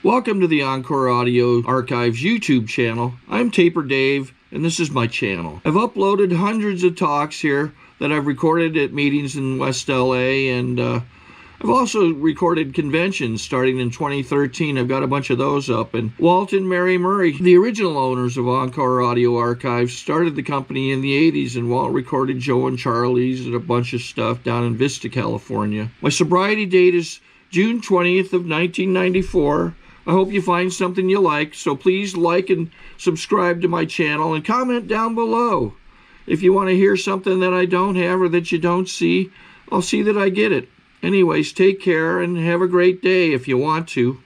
Welcome to the Encore Audio Archives YouTube channel. I'm Taper Dave, and this is my channel. I've uploaded hundreds of talks here that I've recorded at meetings in West LA, and I've also recorded conventions starting in 2013. I've got a bunch of those up. And Walt and Mary Murray, the original owners of Encore Audio Archives, started the company in the 80s, and Walt recorded Joe and Charlie's and a bunch of stuff down in Vista, California. My sobriety date is June 20th of 1994. I hope you find something you like, so please like and subscribe to my channel and comment down below. If you want to hear something that I don't have or that you don't see, I'll see that I get it. Anyways, take care and have a great day if you want to.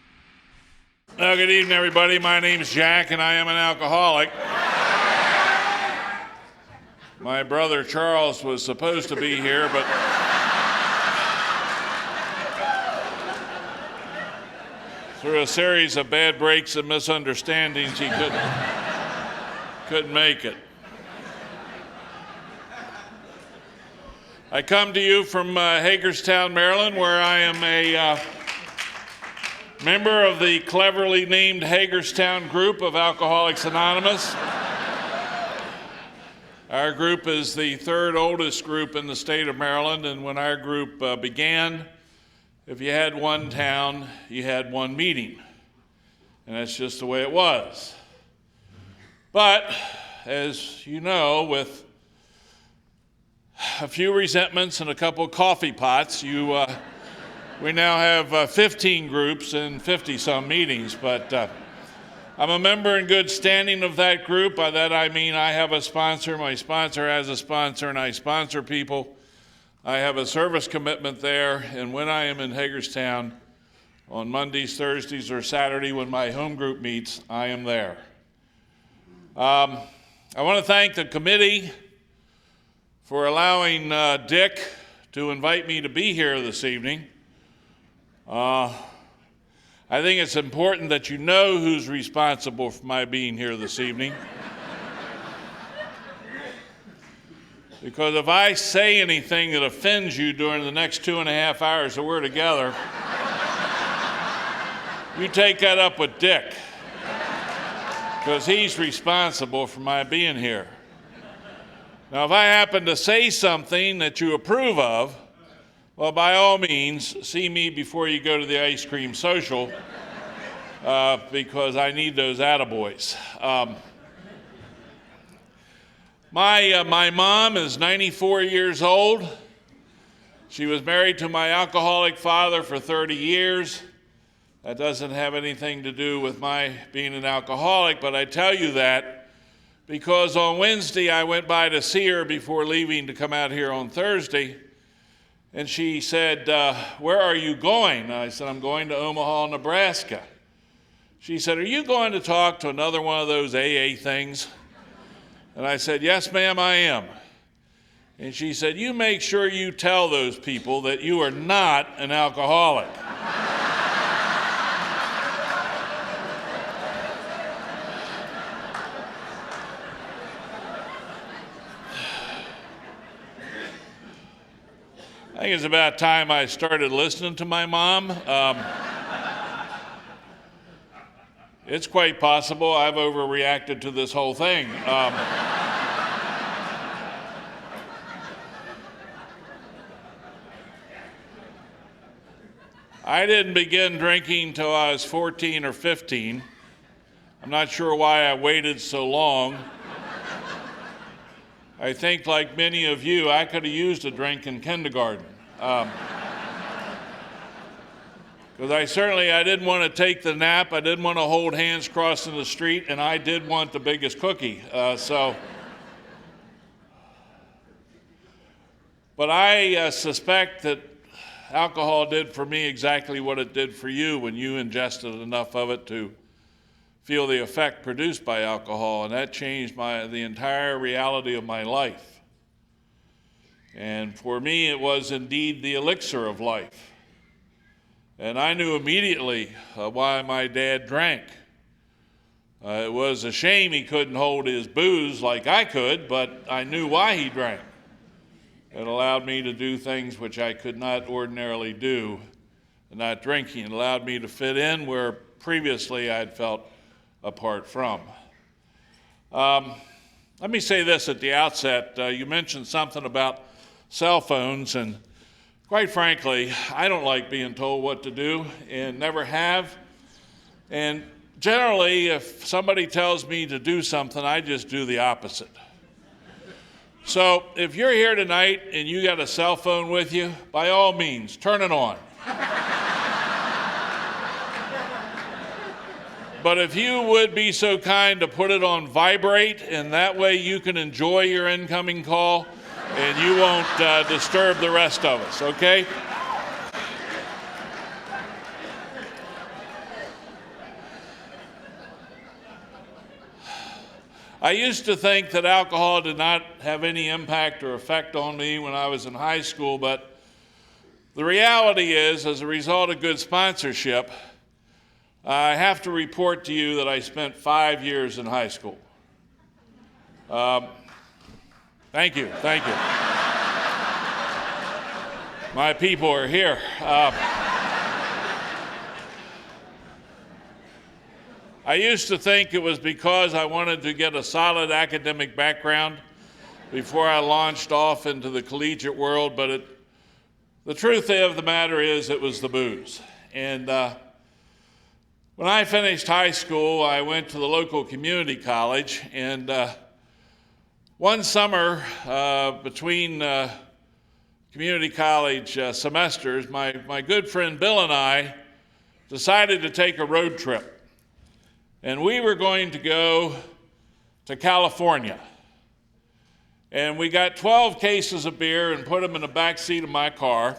Well, good evening, everybody. My name is Jack, and I am an alcoholic. My brother Charles was supposed to be here, but through a series of bad breaks and misunderstandings, he couldn't make it. I come to you from Hagerstown, Maryland, where I am a member of the cleverly named Hagerstown group of Alcoholics Anonymous. Our group is the third oldest group in the state of Maryland, and when our group began, if you had one town, you had one meeting, and that's just the way it was. But, as you know, with a few resentments and a couple of coffee pots, we now have 15 groups and 50-some meetings, but I'm a member in good standing of that group. By that I mean I have a sponsor, my sponsor has a sponsor, and I sponsor people. I have a service commitment there, and when I am in Hagerstown on Mondays, Thursdays, or Saturday when my home group meets, I am there. I want to thank the committee for allowing Dick to invite me to be here this evening. I think it's important that you know who's responsible for my being here this evening. Because if I say anything that offends you during the next 2.5 hours that we're together, you take that up with Dick, because he's responsible for my being here. Now, if I happen to say something that you approve of, well, by all means, see me before you go to the ice cream social, because I need those attaboys. My mom is 94 years old. She was married to my alcoholic father for 30 years. That doesn't have anything to do with my being an alcoholic, but I tell you that because on Wednesday I went by to see her before leaving to come out here on Thursday, and she said, "Where are you going?" I said, "I'm going to Omaha, Nebraska." She said, "Are you going to talk to another one of those AA things?" And I said, "Yes, ma'am, I am." And she said, "You make sure you tell those people that you are not an alcoholic." I think it's about time I started listening to my mom. It's quite possible I've overreacted to this whole thing. I didn't begin drinking till I was 14 or 15. I'm not sure why I waited so long. I think, like many of you, I could have used a drink in kindergarten. Because I didn't want to take the nap, I didn't want to hold hands crossing the street, and I did want the biggest cookie. But I suspect that alcohol did for me exactly what it did for you when you ingested enough of it to feel the effect produced by alcohol, and that changed the entire reality of my life. And for me, it was indeed the elixir of life. And I knew immediately why my dad drank. It was a shame he couldn't hold his booze like I could, but I knew why he drank. It allowed me to do things which I could not ordinarily do, not drinking. It allowed me to fit in where previously I'd felt apart from. Let me say this at the outset. You mentioned something about cell phones, and quite frankly, I don't like being told what to do and never have. And generally, if somebody tells me to do something, I just do the opposite. So if you're here tonight and you got a cell phone with you, by all means, turn it on. But if you would be so kind to put it on vibrate, and that way you can enjoy your incoming call and you won't disturb the rest of us, okay? I used to think that alcohol did not have any impact or effect on me when I was in high school, but the reality is, as a result of good sponsorship, I have to report to you that I spent 5 years in high school. Thank you. My people are here. I used to think it was because I wanted to get a solid academic background before I launched off into the collegiate world, but the truth of the matter is it was the booze. And when I finished high school, I went to the local community college, and one summer between community college semesters, my good friend Bill and I decided to take a road trip. And we were going to go to California. And we got 12 cases of beer and put them in the back seat of my car.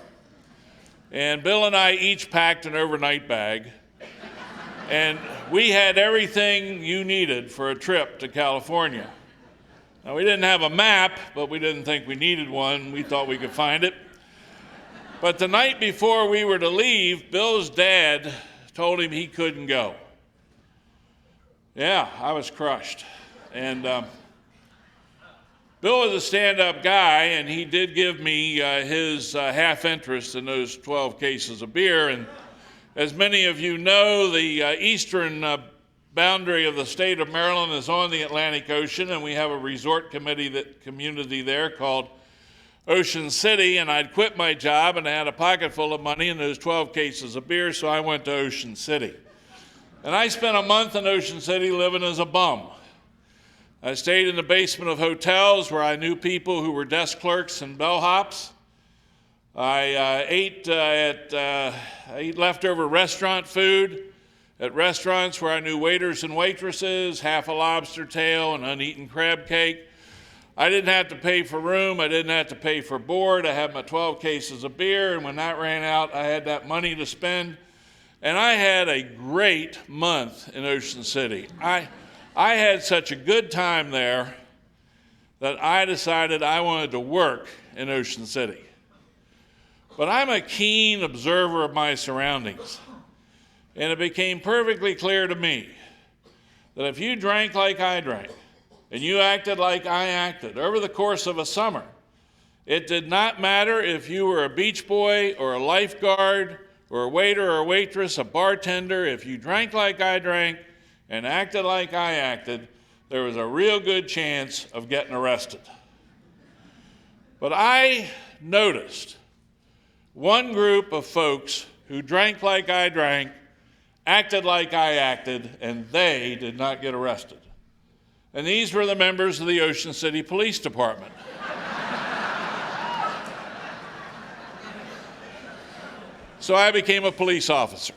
And Bill and I each packed an overnight bag. And we had everything you needed for a trip to California. Now, we didn't have a map, but we didn't think we needed one. We thought we could find it. But the night before we were to leave, Bill's dad told him he couldn't go. Yeah, I was crushed. And Bill was a stand-up guy, and he did give me his half interest in those 12 cases of beer. And as many of you know, the eastern boundary of the state of Maryland is on the Atlantic Ocean, and we have a resort community there called Ocean City, and I'd quit my job, and I had a pocket full of money and those 12 cases of beer, so I went to Ocean City. And I spent a month in Ocean City living as a bum. I stayed in the basement of hotels where I knew people who were desk clerks and bellhops. I ate leftover restaurant food at restaurants where I knew waiters and waitresses, half a lobster tail and uneaten crab cake. I didn't have to pay for room. I didn't have to pay for board. I had my 12 cases of beer, and when that ran out, I had that money to spend. And I had a great month in Ocean City. I had such a good time there that I decided I wanted to work in Ocean City. But I'm a keen observer of my surroundings. And it became perfectly clear to me that if you drank like I drank, and you acted like I acted over the course of a summer, it did not matter if you were a beach boy or a lifeguard or a waiter or a waitress, a bartender. If you drank like I drank and acted like I acted, there was a real good chance of getting arrested. But I noticed one group of folks who drank like I drank, acted like I acted, and they did not get arrested. And these were the members of the Ocean City Police Department. So I became a police officer.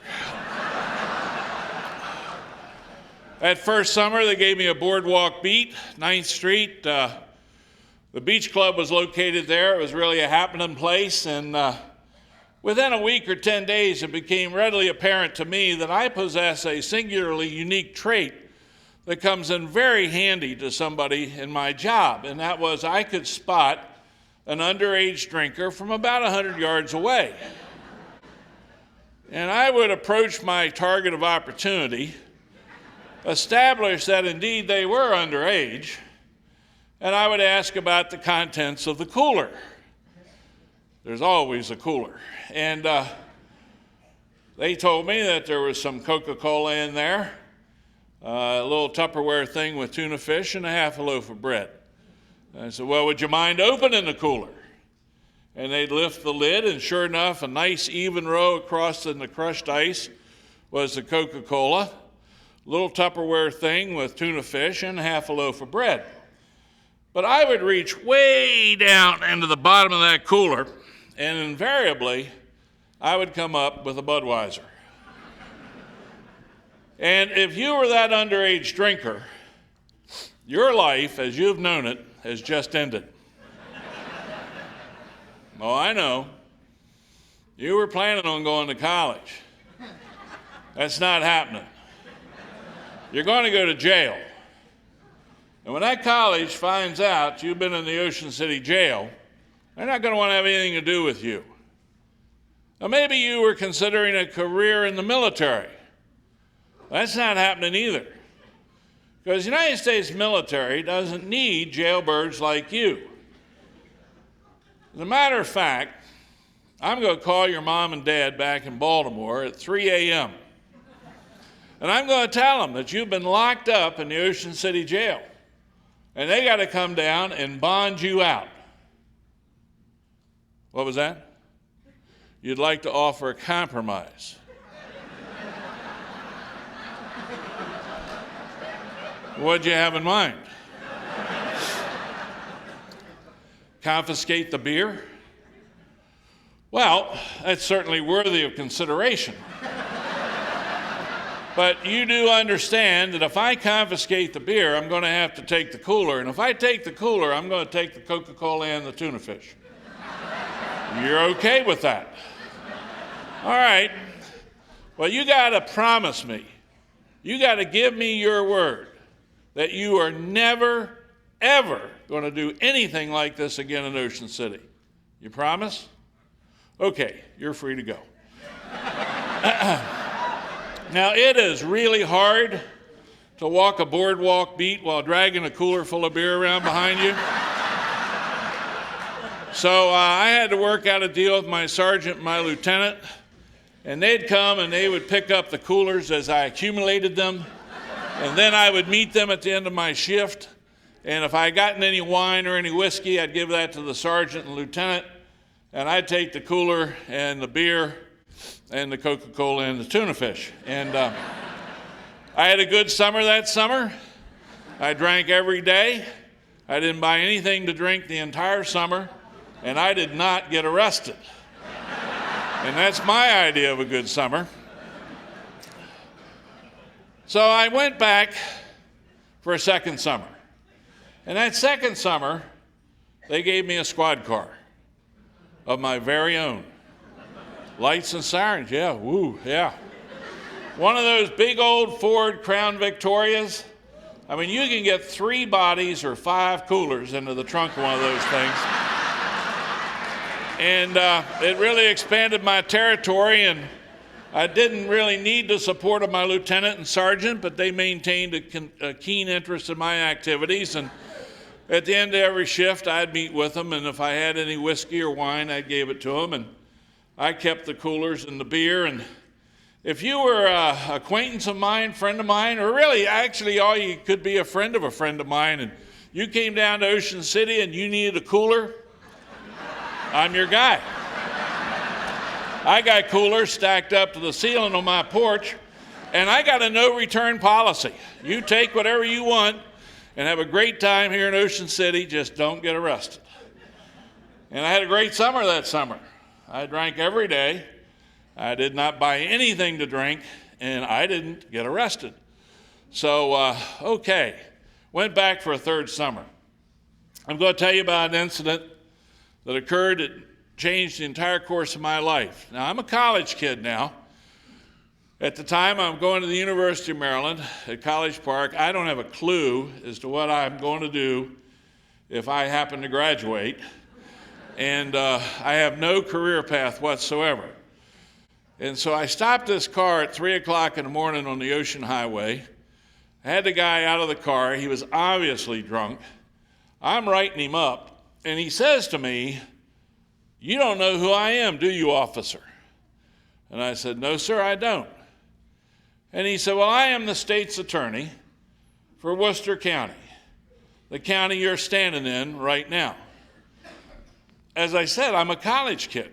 That first summer, they gave me a boardwalk beat, 9th Street. The beach club was located there. It was really a happening place. And within a week or 10 days, it became readily apparent to me that I possess a singularly unique trait that comes in very handy to somebody in my job. And that was I could spot an underage drinker from about 100 yards away. And I would approach my target of opportunity, establish that indeed they were underage, and I would ask about the contents of the cooler. There's always a cooler. And They told me that there was some Coca-Cola in there, a little Tupperware thing with tuna fish, and a half a loaf of bread. And I said, well, would you mind opening the cooler? And they'd lift the lid, and sure enough, a nice even row across in the crushed ice was the Coca-Cola, little Tupperware thing with tuna fish, and half a loaf of bread. But I would reach way down into the bottom of that cooler, and invariably, I would come up with a Budweiser. And if you were that underage drinker, your life, as you've known it, has just ended. Oh, I know. You were planning on going to college. That's not happening. You're going to go to jail. And when that college finds out you've been in the Ocean City jail, they're not going to want to have anything to do with you. Now, maybe you were considering a career in the military. That's not happening either. Because the United States military doesn't need jailbirds like you. As a matter of fact, I'm going to call your mom and dad back in Baltimore at 3 a.m. And I'm going to tell them that you've been locked up in the Ocean City jail. And they got to come down and bond you out. What was that? You'd like to offer a compromise. What'd you have in mind? Confiscate the beer? Well, that's certainly worthy of consideration. But you do understand that if I confiscate the beer, I'm going to have to take the cooler. And if I take the cooler, I'm going to take the Coca-Cola and the tuna fish. You're okay with that? All right. Well, you got to promise me. You got to give me your word that you are never, ever going to do anything like this again in Ocean City. You promise? Okay, you're free to go. Now, it is really hard to walk a boardwalk beat while dragging a cooler full of beer around behind you. So I had to work out a deal with my sergeant and my lieutenant, and they'd come and they would pick up the coolers as I accumulated them, and then I would meet them at the end of my shift, and if I gotten any wine or any whiskey, I'd give that to the sergeant and lieutenant, and I'd take the cooler and the beer and the Coca-Cola and the tuna fish. And I had a good summer that summer. I drank every day. I didn't buy anything to drink the entire summer, and I did not get arrested. And that's my idea of a good summer. So I went back for a second summer. And that second summer, they gave me a squad car of my very own. Lights and sirens, yeah, woo, yeah. One of those big old Ford Crown Victorias. I mean, you can get 3 bodies or 5 coolers into the trunk of one of those things. And it really expanded my territory, and I didn't really need the support of my lieutenant and sergeant, but they maintained a keen interest in my activities. And at the end of every shift, I'd meet with them, and if I had any whiskey or wine, I gave it to them. And I kept the coolers and the beer. And if you were an acquaintance of mine, friend of mine, or really actually all you could be a friend of mine, and you came down to Ocean City and you needed a cooler, I'm your guy. I got coolers stacked up to the ceiling on my porch, and I got a no return policy. You take whatever you want and have a great time here in Ocean City, just don't get arrested. And I had a great summer that summer. I drank every day. I did not buy anything to drink, and I didn't get arrested. So, okay, went back for a third summer. I'm going to tell you about an incident that occurred that changed the entire course of my life. Now, I'm a college kid now. At the time, I'm going to the University of Maryland at College Park. I don't have a clue as to what I'm going to do if I happen to graduate. And I have no career path whatsoever. And so I stopped this car at 3 o'clock in the morning on the Ocean Highway. I had the guy out of the car. He was obviously drunk. I'm writing him up. And he says to me, "You don't know who I am, do you, officer?" And I said, no, sir, I don't. And he said, well, I am the state's attorney for Worcester County, the county you're standing in right now. As I said, I'm a college kid.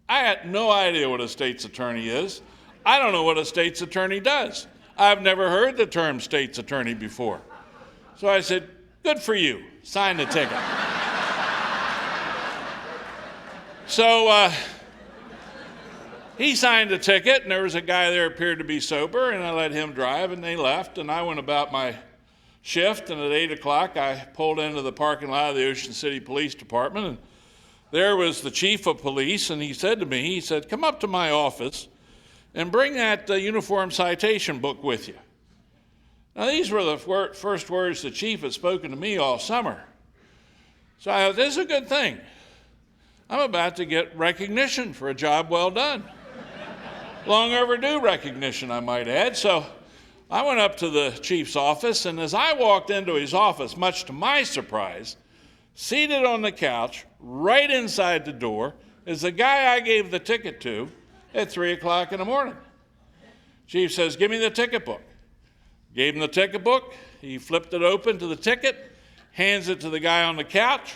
I had no idea what a state's attorney is. I don't know what a state's attorney does. I've never heard the term state's attorney before. So I said, good for you. Sign the ticket. So he signed the ticket, and there was a guy there who appeared to be sober, and I let him drive, and they left, and I went about my shift, and at 8 o'clock I pulled into the parking lot of the Ocean City Police Department, and there was the chief of police, and he said to me, he said, come up to my office and bring that uniform citation book with you. Now, these were the first words the chief had spoken to me all summer. So I thought, this is a good thing. I'm about to get recognition for a job well done. Long overdue recognition, I might add. So I went up to the chief's office, and as I walked into his office, much to my surprise, seated on the couch, right inside the door, is the guy I gave the ticket to at 3 o'clock in the morning. Chief says, give me the ticket book. Gave him the ticket book. He flipped it open to the ticket, hands it to the guy on the couch.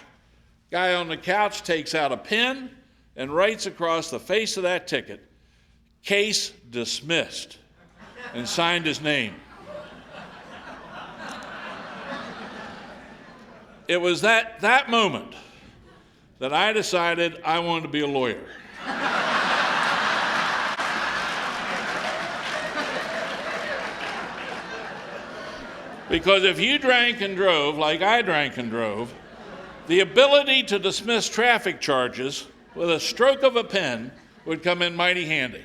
Guy on the couch takes out a pen and writes across the face of that ticket, case dismissed, and signed his name. It was that moment that I decided I wanted to be a lawyer. Because if you drank and drove like I drank and drove, the ability to dismiss traffic charges with a stroke of a pen would come in mighty handy.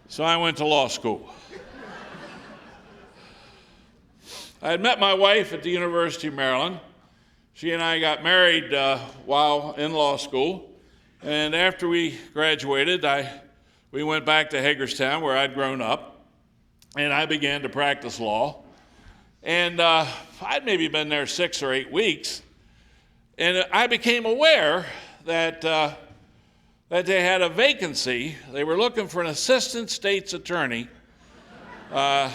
So I went to law school. I had met my wife at the University of Maryland. She and I got married while in law school. And after we graduated, we went back to Hagerstown, where I'd grown up, and I began to practice law. And I'd maybe been there 6 or 8 weeks, and I became aware that they had a vacancy. They were looking for an assistant state's attorney. I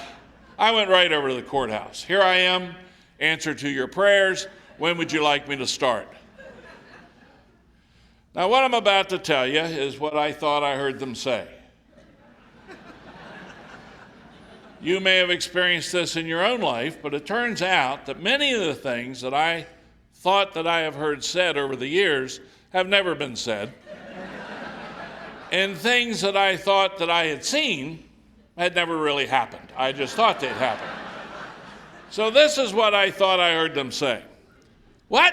went right over to the courthouse. Here I am, answer to your prayers. When would you like me to start? Now, what I'm about to tell you is what I thought I heard them say. You may have experienced this in your own life, but it turns out that many of the things that I thought that I have heard said over the years have never been said. And things that I thought that I had seen had never really happened. I just thought they'd happen. So this is what I thought I heard them say. What?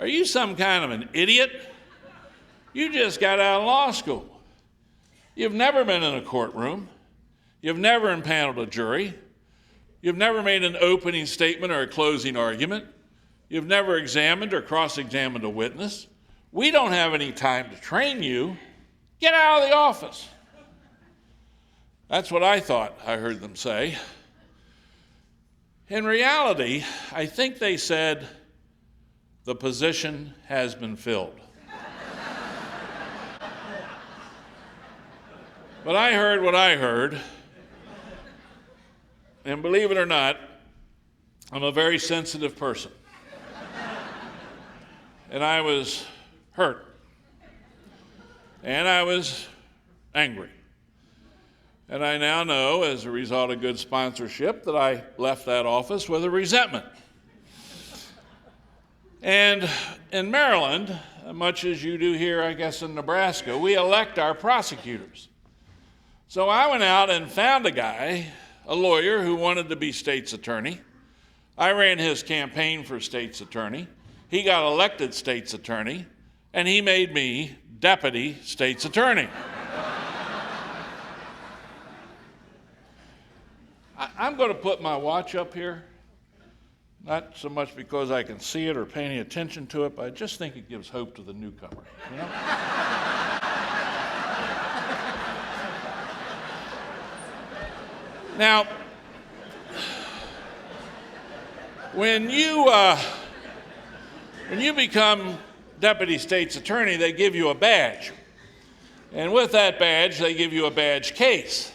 Are you some kind of an idiot? You just got out of law school. You've never been in a courtroom. You've never impaneled a jury. You've never made an opening statement or a closing argument. You've never examined or cross-examined a witness. We don't have any time to train you. Get out of the office. That's what I thought I heard them say. In reality, I think they said, the position has been filled. But I heard what I heard. And believe it or not, I'm a very sensitive person. And I was hurt. And I was angry. And I now know, as a result of good sponsorship, that I left that office with a resentment. And in Maryland, much as you do here, I guess, in Nebraska, we elect our prosecutors. So I went out and found a guy, a lawyer who wanted to be state's attorney. I ran his campaign for state's attorney. He got elected state's attorney, and he made me deputy state's attorney. I'm going to put my watch up here, not so much because I can see it or pay any attention to it, but I just think it gives hope to the newcomer. You know? Now, when you become deputy state's attorney, they give you a badge. And with that badge, they give you a badge case.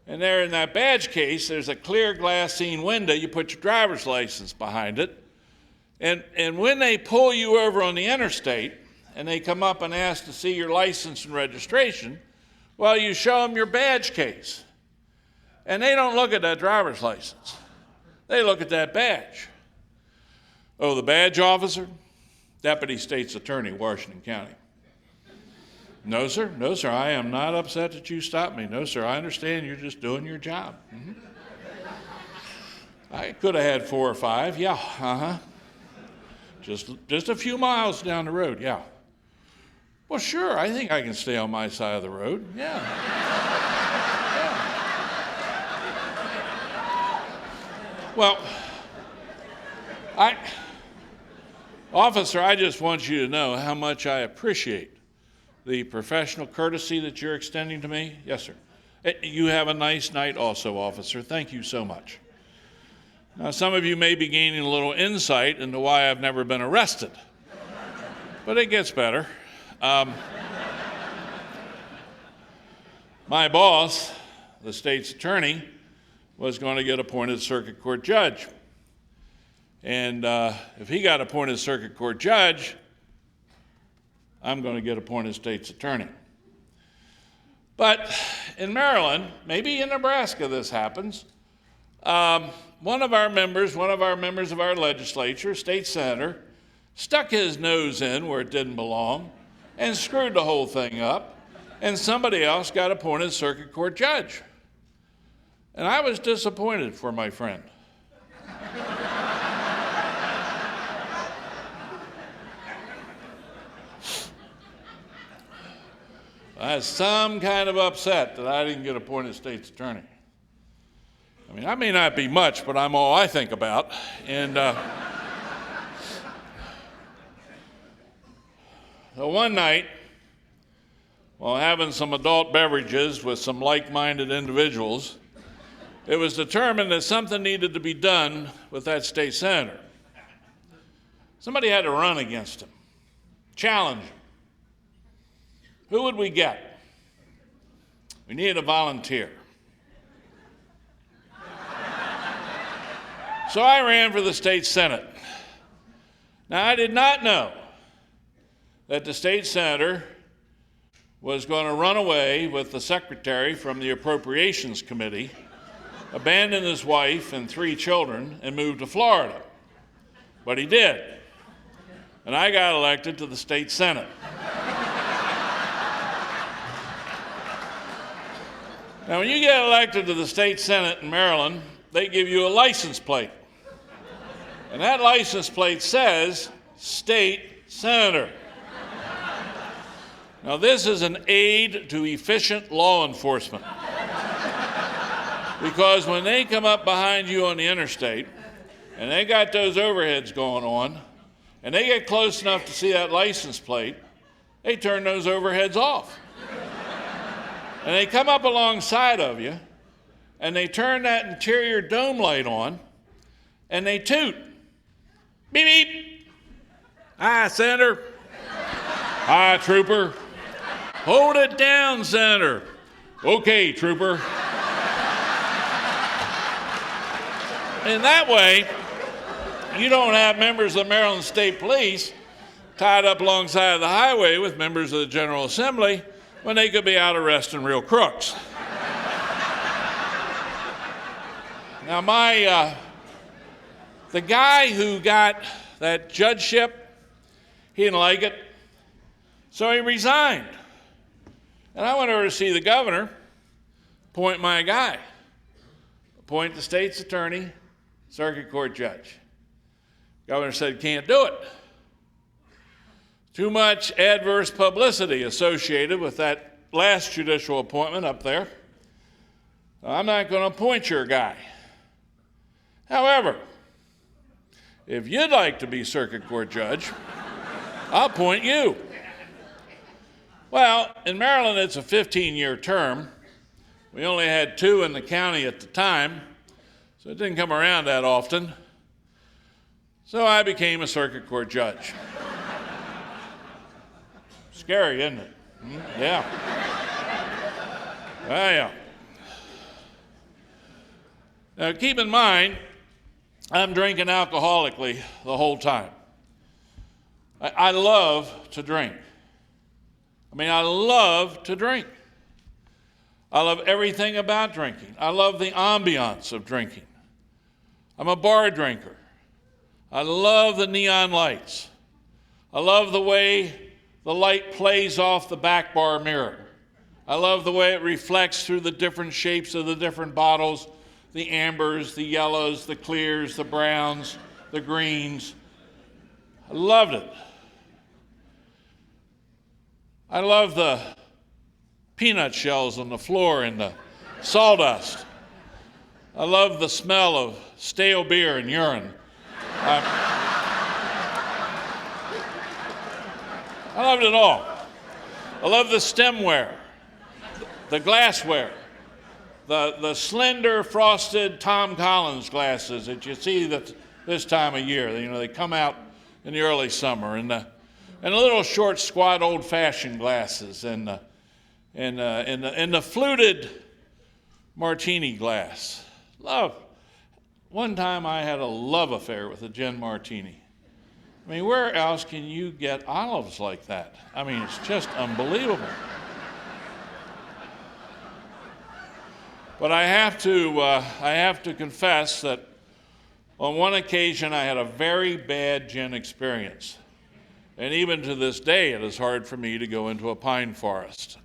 And there in that badge case, there's a clear glassine window. You put your driver's license behind it. And when they pull you over on the interstate and they come up and ask to see your license and registration, well, you show them your badge case. And they don't look at that driver's license. They look at that badge. Oh, the badge officer? Deputy State's Attorney, Washington County. No, sir. No, sir. I am not upset that you stopped me. No, sir. I understand you're just doing your job. Mm-hmm. I could have had 4 or 5. Yeah. Uh-huh. Just a few miles down the road. Yeah. Well, sure. I think I can stay on my side of the road. Yeah. Well, Officer, I just want you to know how much I appreciate the professional courtesy that you're extending to me. Yes, sir. You have a nice night also, officer. Thank you so much. Now, some of you may be gaining a little insight into why I've never been arrested, but it gets better. My boss, the state's attorney, was going to get appointed circuit court judge. And if he got appointed circuit court judge, I'm going to get appointed state's attorney. But in Maryland, maybe in Nebraska this happens, one of our members of our legislature, state senator, stuck his nose in where it didn't belong and screwed the whole thing up, and somebody else got appointed circuit court judge. And I was disappointed for my friend. I was some kind of upset that I didn't get appointed state's attorney. I mean, I may not be much, but I'm all I think about. And so one night, while having some adult beverages with some like-minded individuals, it was determined that something needed to be done with that state senator. Somebody had to run against him, challenge him. Who would we get? We needed a volunteer. So I ran for the state senate. Now, I did not know that the state senator was going to run away with the secretary from the Appropriations Committee, abandon his wife and 3 children, and move to Florida. But he did. And I got elected to the state senate. Now, when you get elected to the state senate in Maryland, they give you a license plate. And that license plate says state senator. Now, this is an aid to efficient law enforcement. Because when they come up behind you on the interstate, and they got those overheads going on, and they get close enough to see that license plate, they turn those overheads off. And they come up alongside of you, and they turn that interior dome light on, and they toot. Beep, beep. Hi, Senator. Hi, Trooper. Hold it down, Senator. Okay, Trooper. And that way, you don't have members of the Maryland State Police tied up alongside of the highway with members of the General Assembly when they could be out arresting real crooks. Now, the guy who got that judgeship, he didn't like it, so he resigned. And I went over to see the governor, appoint my guy, appoint the state's attorney, circuit court judge. Governor said, can't do it. Too much adverse publicity associated with that last judicial appointment up there. I'm not going to appoint your guy. However, if you'd like to be circuit court judge, I'll appoint you. Well, in Maryland, it's a 15-year term. We only had 2 in the county at the time, so it didn't come around that often. So I became a circuit court judge. Scary, isn't it? Yeah. Oh, yeah. Now, keep in mind, I'm drinking alcoholically the whole time. I love to drink. I love to drink. I love everything about drinking. I love the ambiance of drinking. I'm a bar drinker. I love the neon lights. I love the way the light plays off the back bar mirror. I love the way it reflects through the different shapes of the different bottles, the ambers, the yellows, the clears, the browns, the greens. I loved it. I love the peanut shells on the floor and the sawdust. I love the smell of stale beer and urine. I loved it all. I love the stemware, the glassware, the slender frosted Tom Collins glasses that you see this time of year. They come out in the early summer, and the little short, squat, old-fashioned glasses, and the fluted martini glass. Love. One time I had a love affair with a gin martini. Where else can you get olives like that? It's just unbelievable. But I have to confess that on one occasion I had a very bad gin experience. And even to this day, it is hard for me to go into a pine forest.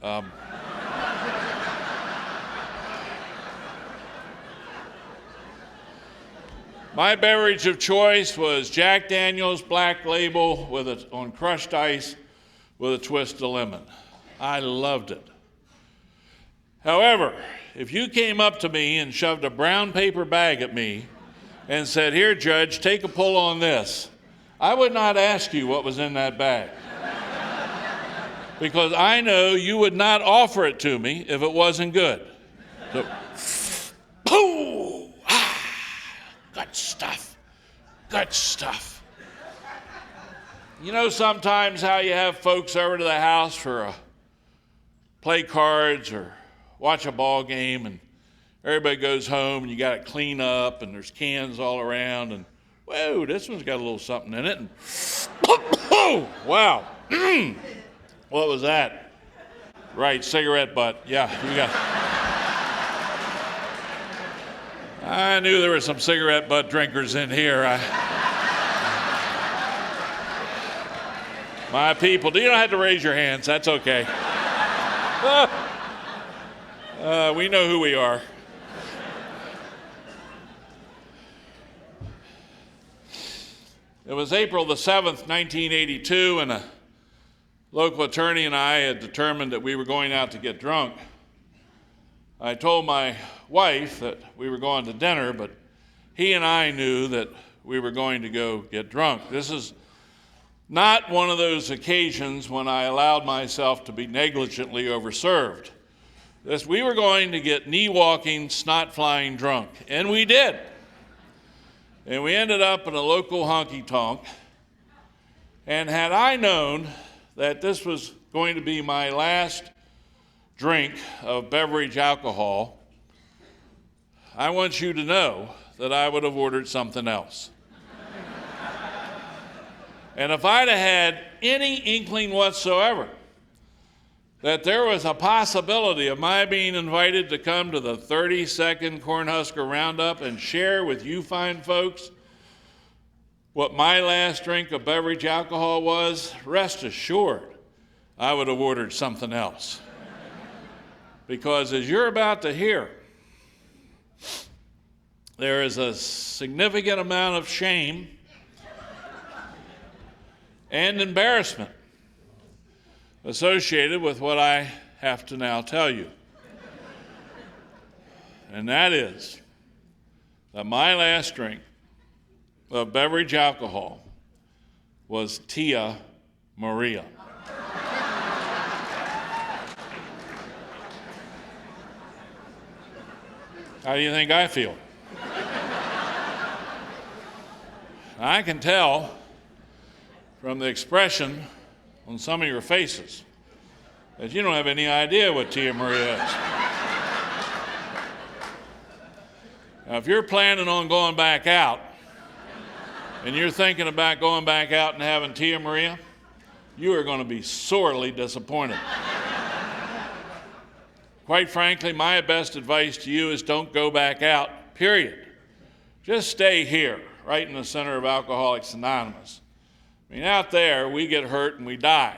My beverage of choice was Jack Daniel's Black Label on crushed ice with a twist of lemon. I loved it. However, if you came up to me and shoved a brown paper bag at me and said, "Here, Judge, take a pull on this," I would not ask you what was in that bag. Because I know you would not offer it to me if it wasn't good. So, pooh! Good stuff. Good stuff. Sometimes how you have folks over to the house for play cards or watch a ball game, and everybody goes home and you got to clean up and there's cans all around, and whoa, this one's got a little something in it, and oh, wow. What was that? Right, cigarette butt. Yeah, you got. I knew there were some cigarette butt drinkers in here. My people, you don't have to raise your hands. That's okay. We know who we are. It was April the 7th, 1982, and a local attorney and I had determined that we were going out to get drunk. I told my wife that we were going to dinner, but he and I knew that we were going to go get drunk. This is not one of those occasions when I allowed myself to be negligently overserved. We were going to get knee-walking, snot-flying drunk, and we did. And we ended up in a local honky-tonk, and had I known that this was going to be my last drink of beverage alcohol, I want you to know that I would have ordered something else. And if I'd have had any inkling whatsoever that there was a possibility of my being invited to come to the 32nd Cornhusker Roundup and share with you fine folks what my last drink of beverage alcohol was, rest assured, I would have ordered something else. Because as you're about to hear, there is a significant amount of shame and embarrassment associated with what I have to now tell you. And that is that my last drink of beverage alcohol was Tia Maria. How do you think I feel? I can tell from the expression on some of your faces Because you don't have any idea what Tia Maria is. Now, if you're planning on going back out, and you're thinking about going back out and having Tia Maria, you are going to be sorely disappointed. Quite frankly, my best advice to you is don't go back out, period. Just stay here, right in the center of Alcoholics Anonymous. I mean, out there, we get hurt and we die.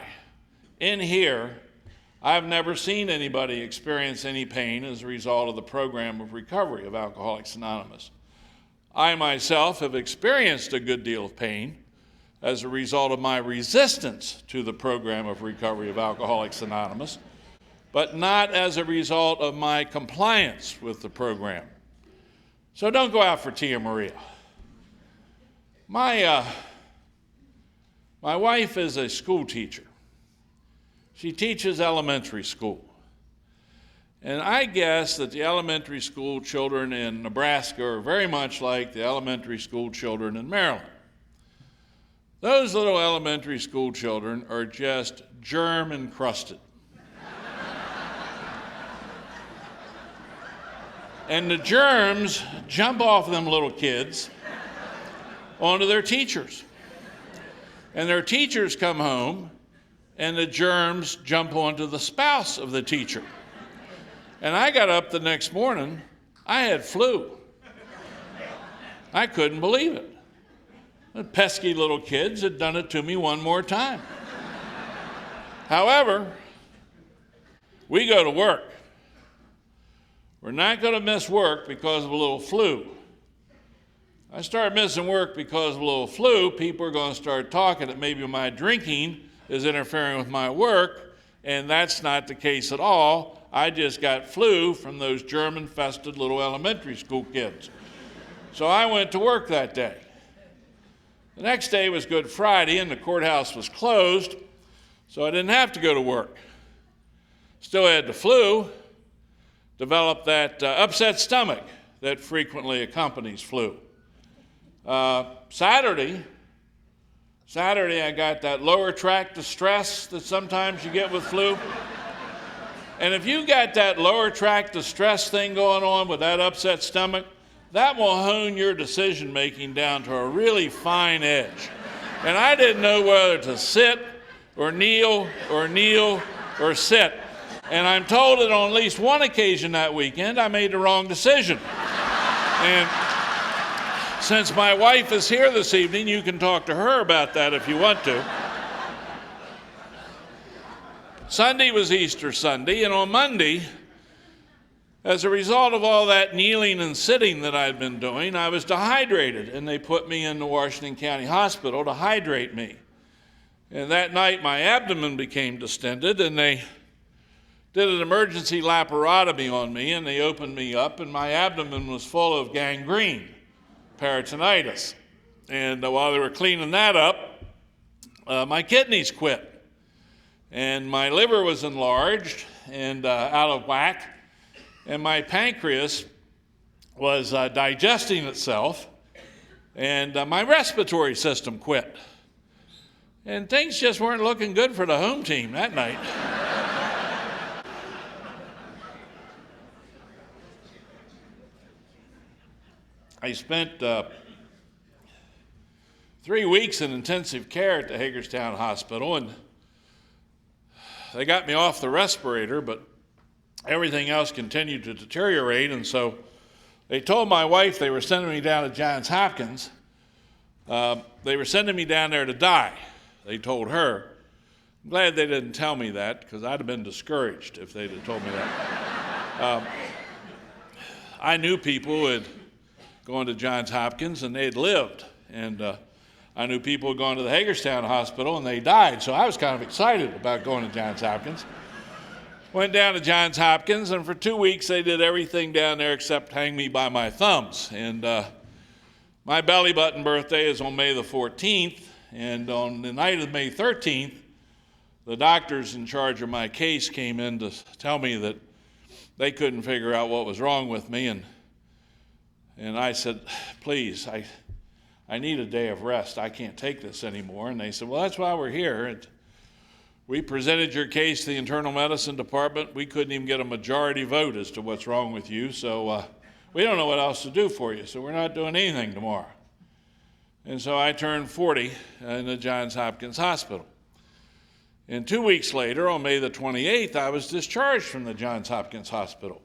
In here, I've never seen anybody experience any pain as a result of the program of recovery of Alcoholics Anonymous. I myself have experienced a good deal of pain as a result of my resistance to the program of recovery of Alcoholics Anonymous, but not as a result of my compliance with the program. So don't go out for Tia Maria. My wife is a school teacher. She teaches elementary school. And I guess that the elementary school children in Nebraska are very much like the elementary school children in Maryland. Those little elementary school children are just germ encrusted. And the germs jump off them little kids onto their teachers. And their teachers come home, and the germs jump onto the spouse of the teacher. And I got up the next morning, I had flu. I couldn't believe it. The pesky little kids had done it to me one more time. However, we go to work. We're not going to miss work because of a little flu. I start missing work because of a little flu, people are going to start talking that maybe my drinking is interfering with my work, and that's not the case at all. I just got flu from those germ-infested little elementary school kids. So I went to work that day. The next day was Good Friday, and the courthouse was closed, so I didn't have to go to work. Still had the flu, developed that upset stomach that frequently accompanies flu. Saturday, I got that lower tract distress that sometimes you get with flu. And if you got that lower tract distress thing going on with that upset stomach, that will hone your decision making down to a really fine edge. And I didn't know whether to sit or kneel or sit. And I'm told that on at least one occasion that weekend I made the wrong decision. And since my wife is here this evening, you can talk to her about that if you want to. Sunday was Easter Sunday, and on Monday, as a result of all that kneeling and sitting that I'd been doing, I was dehydrated, and they put me in the Washington County Hospital to hydrate me. And that night, my abdomen became distended, and they did an emergency laparotomy on me, and they opened me up, and my abdomen was full of gangrene, peritonitis. And while they were cleaning that up, my kidneys quit. And my liver was enlarged and out of whack, and my pancreas was digesting itself, and my respiratory system quit. And things just weren't looking good for the home team that night. I spent 3 weeks in intensive care at the Hagerstown Hospital, and they got me off the respirator, but everything else continued to deteriorate, and so they told my wife they were sending me down to Johns Hopkins. They were sending me down there to die, they told her. I'm glad they didn't tell me that, because I'd have been discouraged if they'd have told me that. I knew people who had gone to Johns Hopkins and they'd lived, and I knew people had gone to the Hagerstown Hospital and they died, so I was kind of excited about going to Johns Hopkins. Went down to Johns Hopkins, and for 2 weeks they did everything down there except hang me by my thumbs. And my belly button birthday is on May the 14th, and on the night of May 13th, the doctors in charge of my case came in to tell me that they couldn't figure out what was wrong with me, and I said, please, I need a day of rest. I can't take this anymore. And they said, well, that's why we're here. And We presented your case to the internal medicine department. We couldn't even get a majority vote as to what's wrong with you, so we don't know what else to do for you, so we're not doing anything tomorrow. And so I turned 40 in the Johns Hopkins Hospital. And 2 weeks later, on May the 28th, I was discharged from the Johns Hopkins Hospital.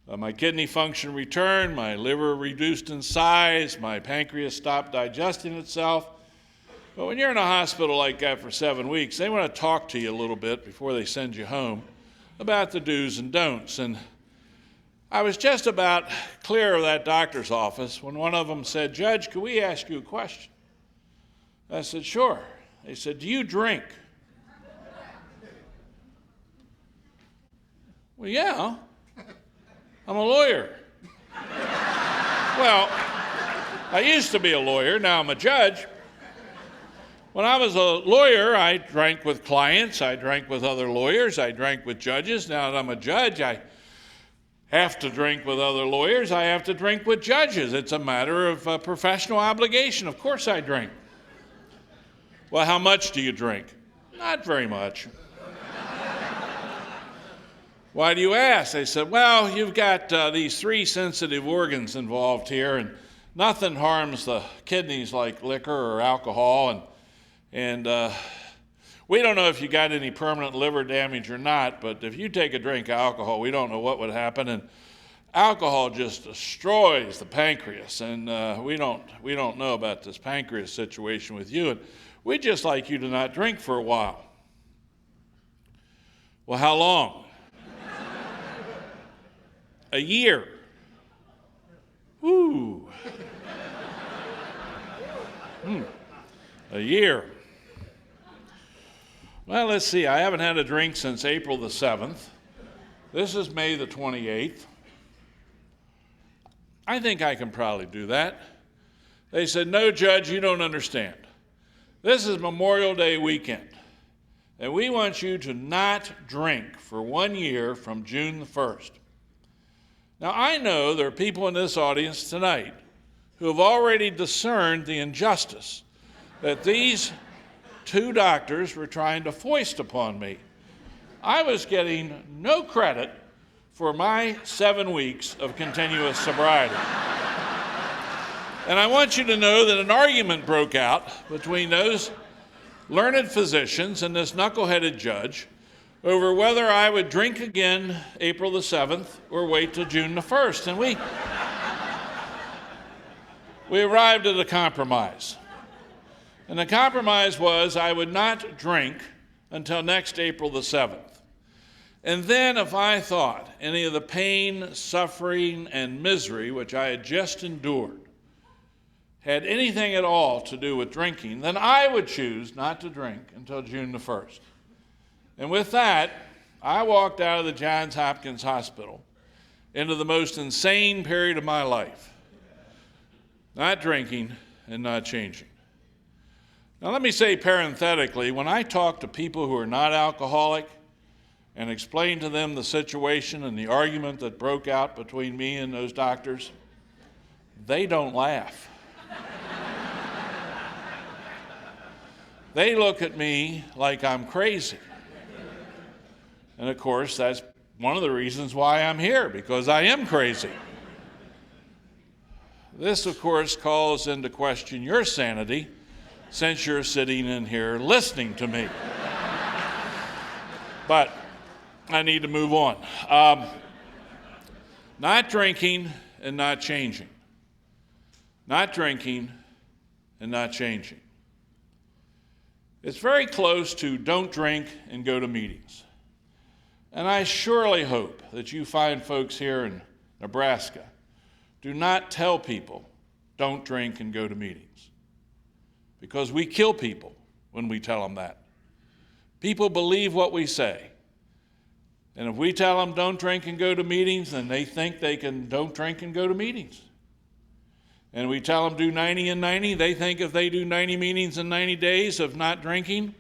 My kidney function returned, my liver reduced in size, my pancreas stopped digesting itself. But when you're in a hospital like that for 7 weeks, they want to talk to you a little bit before they send you home about the do's and don'ts. And I was just about clear of that doctor's office when one of them said, "Judge, could we ask you a question?" I said, "Sure." They said, "Do you drink?" Well, yeah, I'm a lawyer. Well, I used to be a lawyer, now I'm a judge. When I was a lawyer, I drank with clients, I drank with other lawyers, I drank with judges. Now that I'm a judge, I have to drink with other lawyers, I have to drink with judges. It's a matter of professional obligation. Of course I drink. Well, how much do you drink? Not very much. Why do you ask? They said, "Well, you've got these 3 sensitive organs involved here, and nothing harms the kidneys like liquor or alcohol, and we don't know if you got any permanent liver damage or not, but if you take a drink of alcohol, we don't know what would happen, and alcohol just destroys the pancreas, and we don't know about this pancreas situation with you, and we'd just like you to not drink for a while." Well, how long? A year. Woo. A year. Well, let's see. I haven't had a drink since April the 7th. This is May the 28th. I think I can probably do that. They said, "No, Judge, you don't understand. This is Memorial Day weekend, and we want you to not drink for 1 year from June the 1st. Now, I know there are people in this audience tonight who have already discerned the injustice that these 2 doctors were trying to foist upon me. I was getting no credit for my 7 weeks of continuous sobriety. And I want you to know that an argument broke out between those learned physicians and this knuckleheaded judge over whether I would drink again April the 7th or wait till June the 1st. And we arrived at a compromise. And the compromise was I would not drink until next April the 7th. And then if I thought any of the pain, suffering, and misery which I had just endured had anything at all to do with drinking, then I would choose not to drink until June the 1st. And with that, I walked out of the Johns Hopkins Hospital into the most insane period of my life, not drinking and not changing. Now let me say parenthetically, when I talk to people who are not alcoholic and explain to them the situation and the argument that broke out between me and those doctors, they don't laugh. They look at me like I'm crazy. And of course, that's one of the reasons why I'm here, because I am crazy. This, of course, calls into question your sanity, since you're sitting in here listening to me. But I need to move on. Not drinking and not changing. Not drinking and not changing. It's very close to don't drink and go to meetings. And I surely hope that you find folks here in Nebraska do not tell people don't drink and go to meetings, because we kill people when we tell them that. People believe what we say. And if we tell them don't drink and go to meetings, then they think they can don't drink and go to meetings. And we tell them do 90 and 90, they think if they do 90 meetings in 90 days of not drinking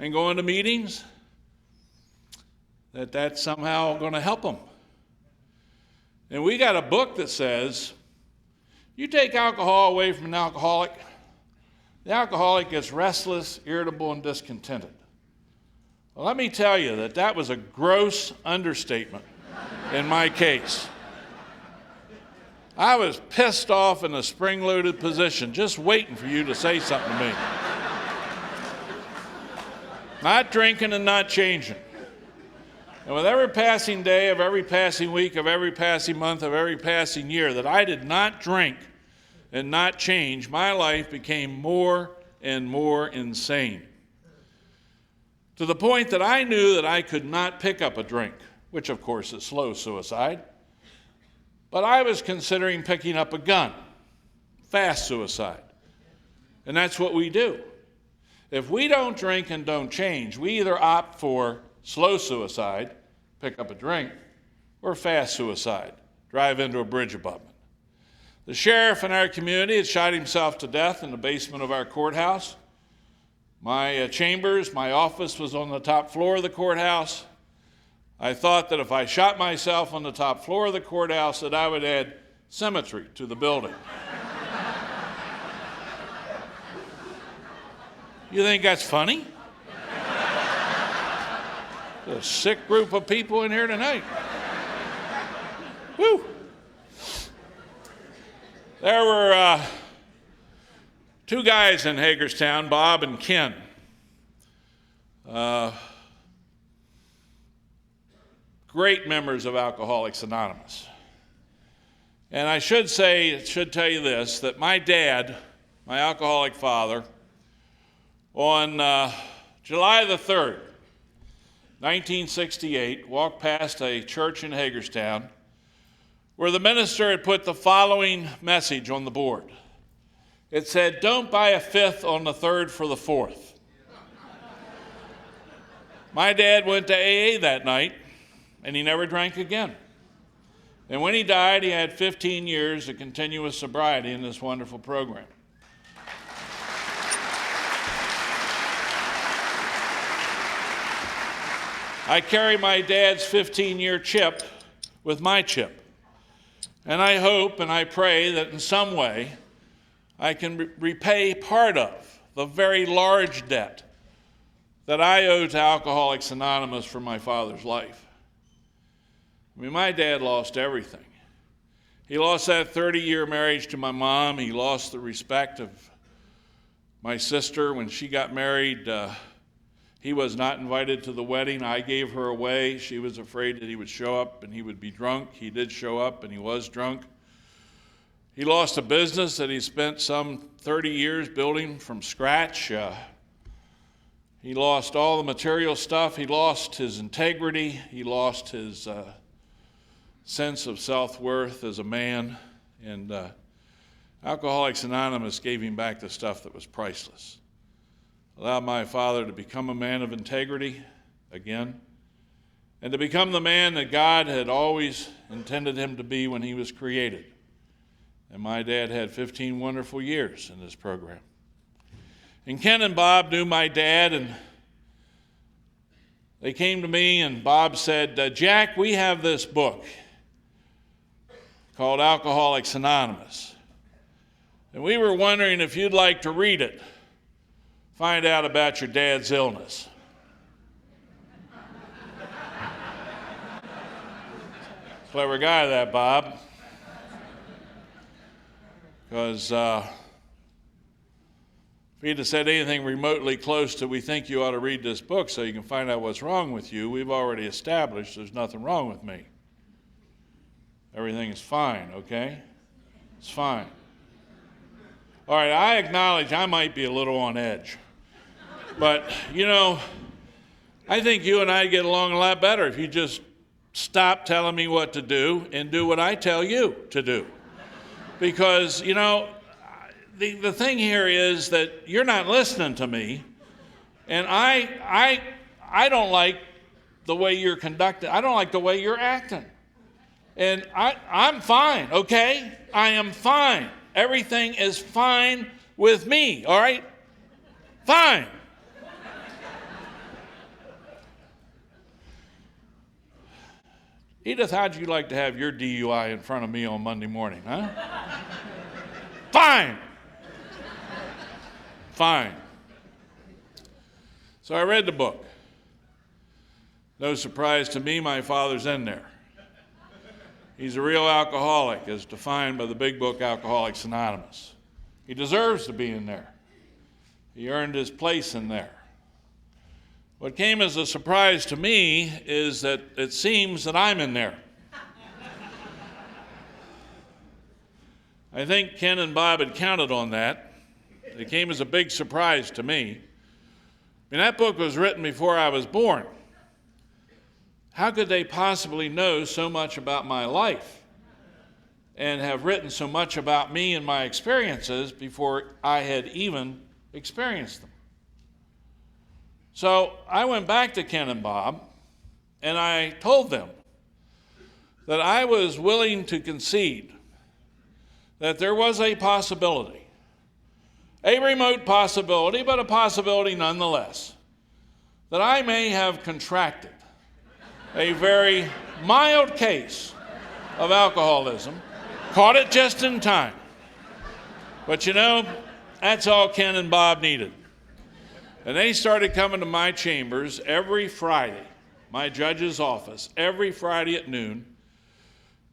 and going to meetings, that that's somehow going to help them. And we got a book that says, you take alcohol away from an alcoholic, the alcoholic gets restless, irritable, and discontented. Well, let me tell you that was a gross understatement in my case. I was pissed off in a spring-loaded position, just waiting for you to say something to me. Not drinking and not changing. And with every passing day of every passing week of every passing month of every passing year that I did not drink and not change, my life became more and more insane. To the point that I knew that I could not pick up a drink, which of course is slow suicide. But I was considering picking up a gun, fast suicide. And that's what we do. If we don't drink and don't change, we either opt for slow suicide, pick up a drink, or fast suicide, drive into a bridge abutment. The sheriff in our community had shot himself to death in the basement of our courthouse. My chambers, my office was on the top floor of the courthouse. I thought that if I shot myself on the top floor of the courthouse, that I would add symmetry to the building. You think that's funny? A sick group of people in here tonight. Woo! There were two guys in Hagerstown, Bob and Ken. Great members of Alcoholics Anonymous. And I should tell you this, that my dad, my alcoholic father, on July the 3rd, 1968, walked past a church in Hagerstown where the minister had put the following message on the board. It said, "Don't buy a fifth on the third for the fourth." My dad went to AA that night, and he never drank again. And when he died, he had 15 years of continuous sobriety in this wonderful program. I carry my dad's 15-year chip with my chip. And I hope and I pray that in some way I can repay part of the very large debt that I owe to Alcoholics Anonymous for my father's life. I mean, my dad lost everything. He lost that 30-year marriage to my mom. He lost the respect of my sister when she got married. He was not invited to the wedding. I gave her away. She was afraid that he would show up and he would be drunk. He did show up and he was drunk. He lost a business that he spent some 30 years building from scratch. He lost all the material stuff. He lost his integrity. He lost his sense of self-worth as a man. And Alcoholics Anonymous gave him back the stuff that was priceless. Allowed my father to become a man of integrity again, and to become the man that God had always intended him to be when he was created. And my dad had 15 wonderful years in this program. And Ken and Bob knew my dad, and they came to me, and Bob said, "Jack, we have this book called Alcoholics Anonymous, and we were wondering if you'd like to read it. Find out about your dad's illness." Clever guy, that Bob. Because if he'd have said anything remotely close to, "We think you ought to read this book so you can find out what's wrong with you," we've already established there's nothing wrong with me. Everything is fine, okay? It's fine. All right, I acknowledge I might be a little on edge. But, you know, I think you and I get along a lot better if you just stop telling me what to do and do what I tell you to do. Because, you know, the thing here is that you're not listening to me, and I don't like the way you're conducting. I don't like the way you're acting. And I'm fine, okay? I am fine. Everything is fine with me, all right? Fine. Edith, how'd you like to have your DUI in front of me on Monday morning, huh? Fine. Fine. So I read the book. No surprise to me, my father's in there. He's a real alcoholic, as defined by the big book Alcoholics Anonymous. He deserves to be in there. He earned his place in there. What came as a surprise to me is that it seems that I'm in there. I think Ken and Bob had counted on that. It came as a big surprise to me. I mean, that book was written before I was born. How could they possibly know so much about my life and have written so much about me and my experiences before I had even experienced them? So I went back to Ken and Bob, and I told them that I was willing to concede that there was a possibility, a remote possibility, but a possibility nonetheless, that I may have contracted a very mild case of alcoholism, caught it just in time. But you know, that's all Ken and Bob needed. And they started coming to my chambers every Friday, my judge's office, every Friday at noon.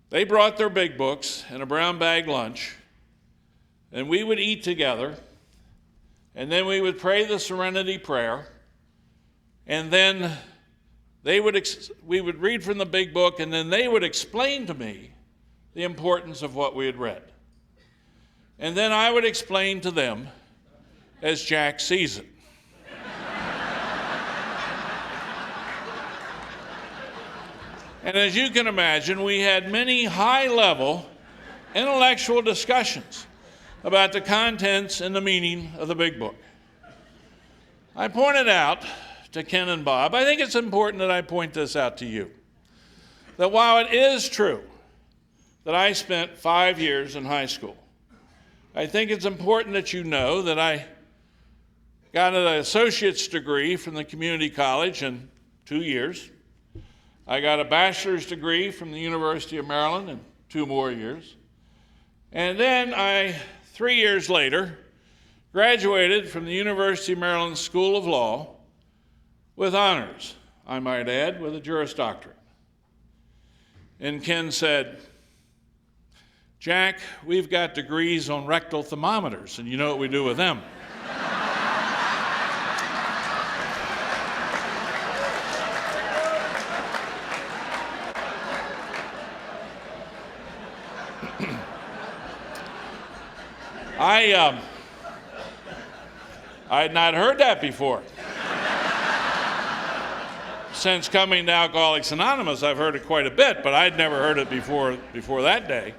They brought their big books and a brown bag lunch, and we would eat together, and then we would pray the Serenity Prayer, and then we would read from the big book, and then they would explain to me the importance of what we had read. And then I would explain to them as Jack sees it. And as you can imagine, we had many high-level intellectual discussions about the contents and the meaning of the big book. I pointed out to Ken and Bob, I think it's important that I point this out to you, that while it is true that I spent 5 years in high school, I think it's important that you know that I got an associate's degree from the community college in 2 years. I got a bachelor's degree from the University of Maryland in 2 more years. And then 3 years later, graduated from the University of Maryland School of Law with honors, I might add, with a Juris Doctorate. And Ken said, Jack, we've got degrees on rectal thermometers, and you know what we do with them. I had not heard that before. Since coming to Alcoholics Anonymous, I've heard it quite a bit, but I'd never heard it before that day.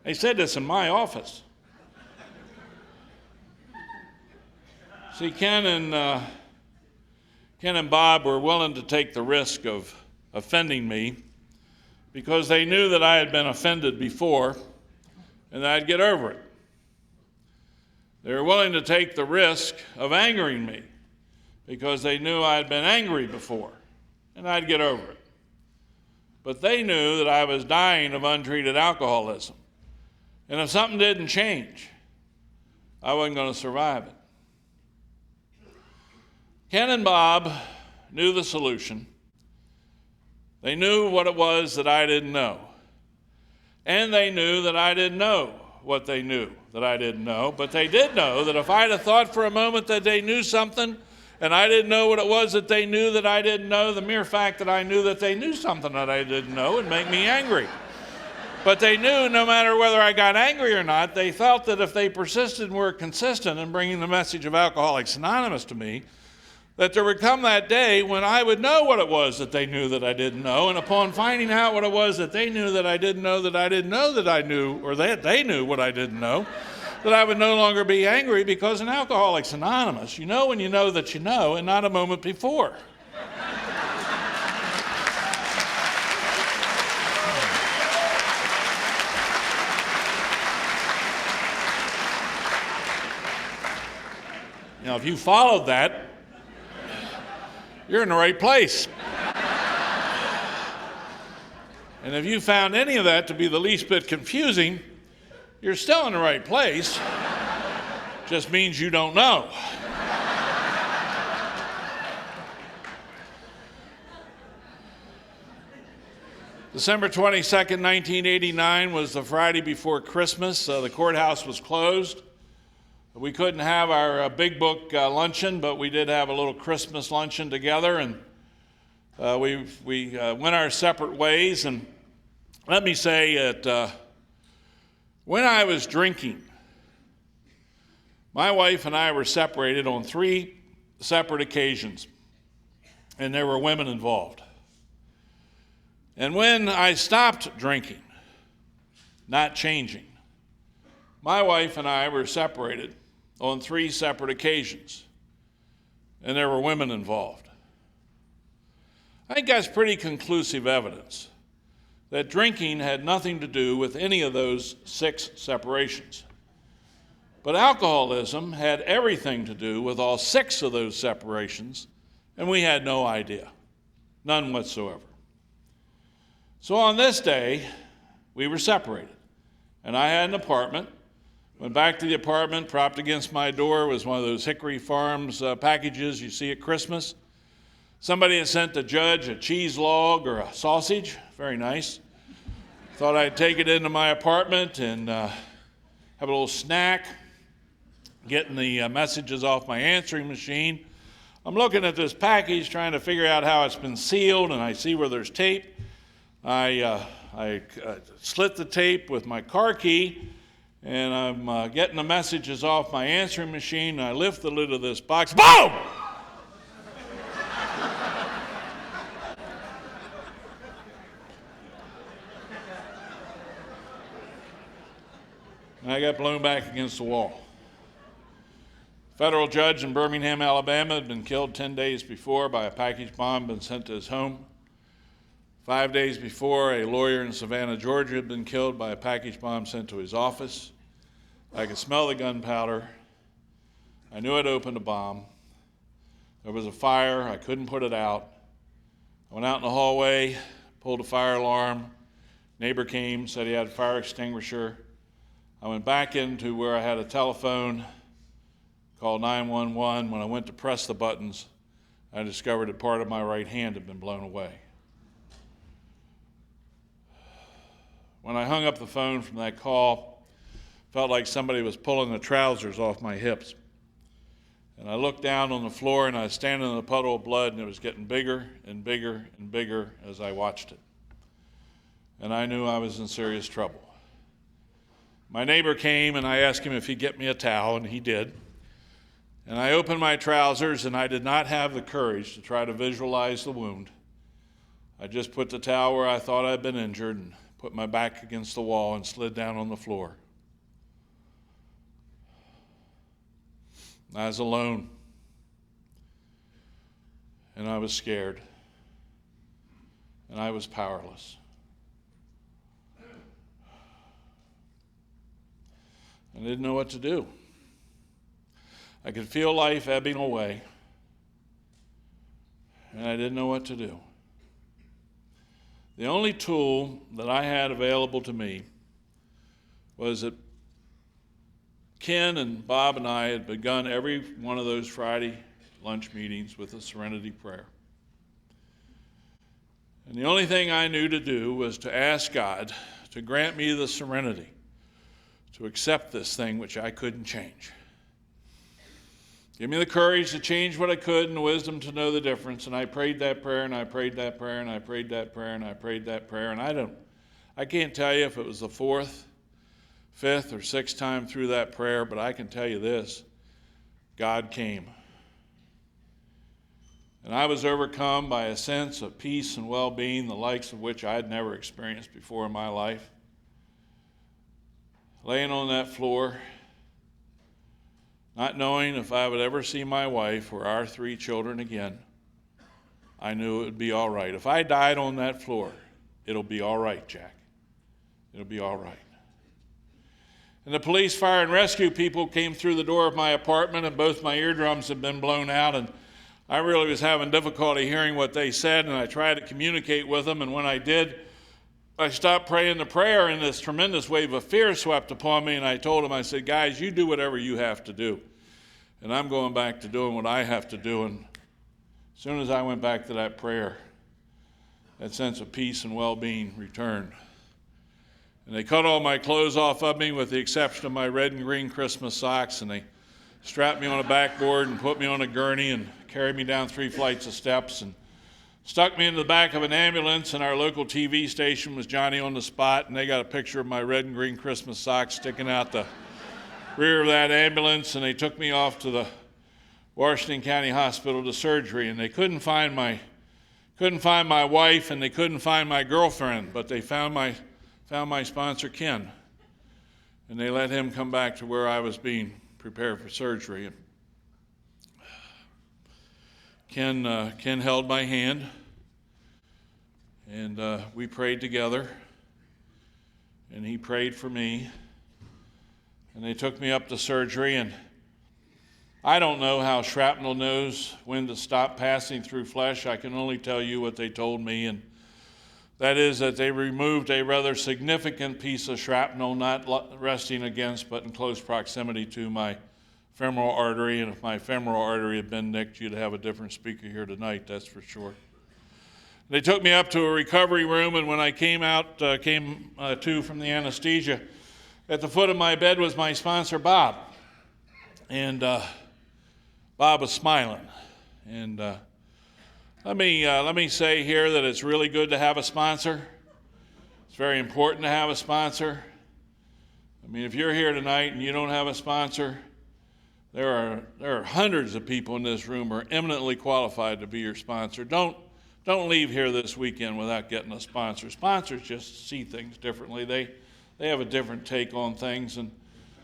They said this in my office. See, Ken and Bob were willing to take the risk of offending me because they knew that I had been offended before and that I'd get over it. They were willing to take the risk of angering me because they knew I had been angry before and I'd get over it. But they knew that I was dying of untreated alcoholism. And if something didn't change, I wasn't going to survive it. Ken and Bob knew the solution. They knew what it was that I didn't know. And they knew that I didn't know what they knew that I didn't know. But they did know that if I'd have thought for a moment that they knew something and I didn't know what it was that they knew that I didn't know, the mere fact that I knew that they knew something that I didn't know would make me angry. But they knew no matter whether I got angry or not, they felt that if they persisted and were consistent in bringing the message of Alcoholics Anonymous to me, that there would come that day when I would know what it was that they knew that I didn't know, and upon finding out what it was that they knew that I didn't know that I didn't know that I knew, or that they knew what I didn't know, that I would no longer be angry, because in Alcoholics Anonymous, you know when you know that you know, and not a moment before. Now, if you followed that, you're in the right place. And if you found any of that to be the least bit confusing, you're still in the right place. Just means you don't know. December 22nd, 1989 was the Friday before Christmas. The courthouse was closed. We couldn't have our big book luncheon, but we did have a little Christmas luncheon together, and we went our separate ways. And let me say that when I was drinking, my wife and I were separated on 3 separate occasions, and there were women involved. And when I stopped drinking, not changing, my wife and I were separated on 3 separate occasions, and there were women involved. I think that's pretty conclusive evidence that drinking had nothing to do with any of those 6 separations. But alcoholism had everything to do with all 6 of those separations, and we had no idea, none whatsoever. So on this day, we were separated, and I had an apartment. Went back to the apartment, propped against my door was one of those Hickory Farms packages you see at Christmas. Somebody had sent the judge a cheese log or a sausage, very nice. Thought I'd take it into my apartment and have a little snack, getting the messages off my answering machine. I'm looking at this package, trying to figure out how it's been sealed, and I see where there's tape. I slit the tape with my car key, and I'm getting the messages off my answering machine, and I lift the lid of this box. Boom! And I got blown back against the wall. Federal judge in Birmingham, Alabama had been killed 10 days before by a package bomb been sent to his home. 5 days before, a lawyer in Savannah, Georgia had been killed by a package bomb sent to his office. I could smell the gunpowder. I knew I'd opened a bomb. There was a fire. I couldn't put it out. I went out in the hallway, pulled a fire alarm. Neighbor came, said he had a fire extinguisher. I went back into where I had a telephone, called 911. When I went to press the buttons, I discovered that part of my right hand had been blown away. When I hung up the phone from that call, felt like somebody was pulling the trousers off my hips. And I looked down on the floor, and I was standing in a puddle of blood, and it was getting bigger and bigger and bigger as I watched it. And I knew I was in serious trouble. My neighbor came, and I asked him if he'd get me a towel, and he did. And I opened my trousers, and I did not have the courage to try to visualize the wound. I just put the towel where I thought I'd been injured and put my back against the wall and slid down on the floor. I was alone, and I was scared, and I was powerless. I didn't know what to do. I could feel life ebbing away, and I didn't know what to do. The only tool that I had available to me was that Ken and Bob and I had begun every one of those Friday lunch meetings with a serenity prayer. And the only thing I knew to do was to ask God to grant me the serenity to accept this thing which I couldn't change. Give me the courage to change what I could and the wisdom to know the difference. And I prayed that prayer, and I prayed that prayer, and I prayed that prayer, and I prayed that prayer. And I can't tell you if it was the 4th, 5th, or 6th time through that prayer, but I can tell you this: God came. And I was overcome by a sense of peace and well-being, the likes of which I had never experienced before in my life. Laying on that floor, not knowing if I would ever see my wife or our 3 children again, I knew it would be all right. If I died on that floor, it'll be all right, Jack. It'll be all right. And the police, fire, and rescue people came through the door of my apartment, and both my eardrums had been blown out, and I really was having difficulty hearing what they said, and I tried to communicate with them, and when I did, I stopped praying the prayer, and this tremendous wave of fear swept upon me, and I told them, I said, guys, you do whatever you have to do, and I'm going back to doing what I have to do. And as soon as I went back to that prayer, that sense of peace and well-being returned. And they cut all my clothes off of me with the exception of my red and green Christmas socks, and they strapped me on a backboard and put me on a gurney and carried me down 3 flights of steps and stuck me in the back of an ambulance, and our local TV station was Johnny on the Spot, and they got a picture of my red and green Christmas socks sticking out the rear of that ambulance, and they took me off to the Washington County Hospital to surgery, and they couldn't find my wife, and they couldn't find my girlfriend, but they found my sponsor, Ken, and they let him come back to where I was being prepared for surgery. Ken held my hand, and we prayed together, and he prayed for me, and they took me up to surgery, and I don't know how shrapnel knows when to stop passing through flesh. I can only tell you what they told me, and that is that they removed a rather significant piece of shrapnel, not resting against, but in close proximity to my femoral artery, and if my femoral artery had been nicked, you'd have a different speaker here tonight, that's for sure. They took me up to a recovery room, and when I came to from the anesthesia, at the foot of my bed was my sponsor, Bob. And Bob was smiling. And let me say here that it's really good to have a sponsor. It's very important to have a sponsor. I mean, if you're here tonight and you don't have a sponsor, there are hundreds of people in this room who are eminently qualified to be your sponsor. Don't leave here this weekend without getting a sponsor. Sponsors just see things differently. They have a different take on things. And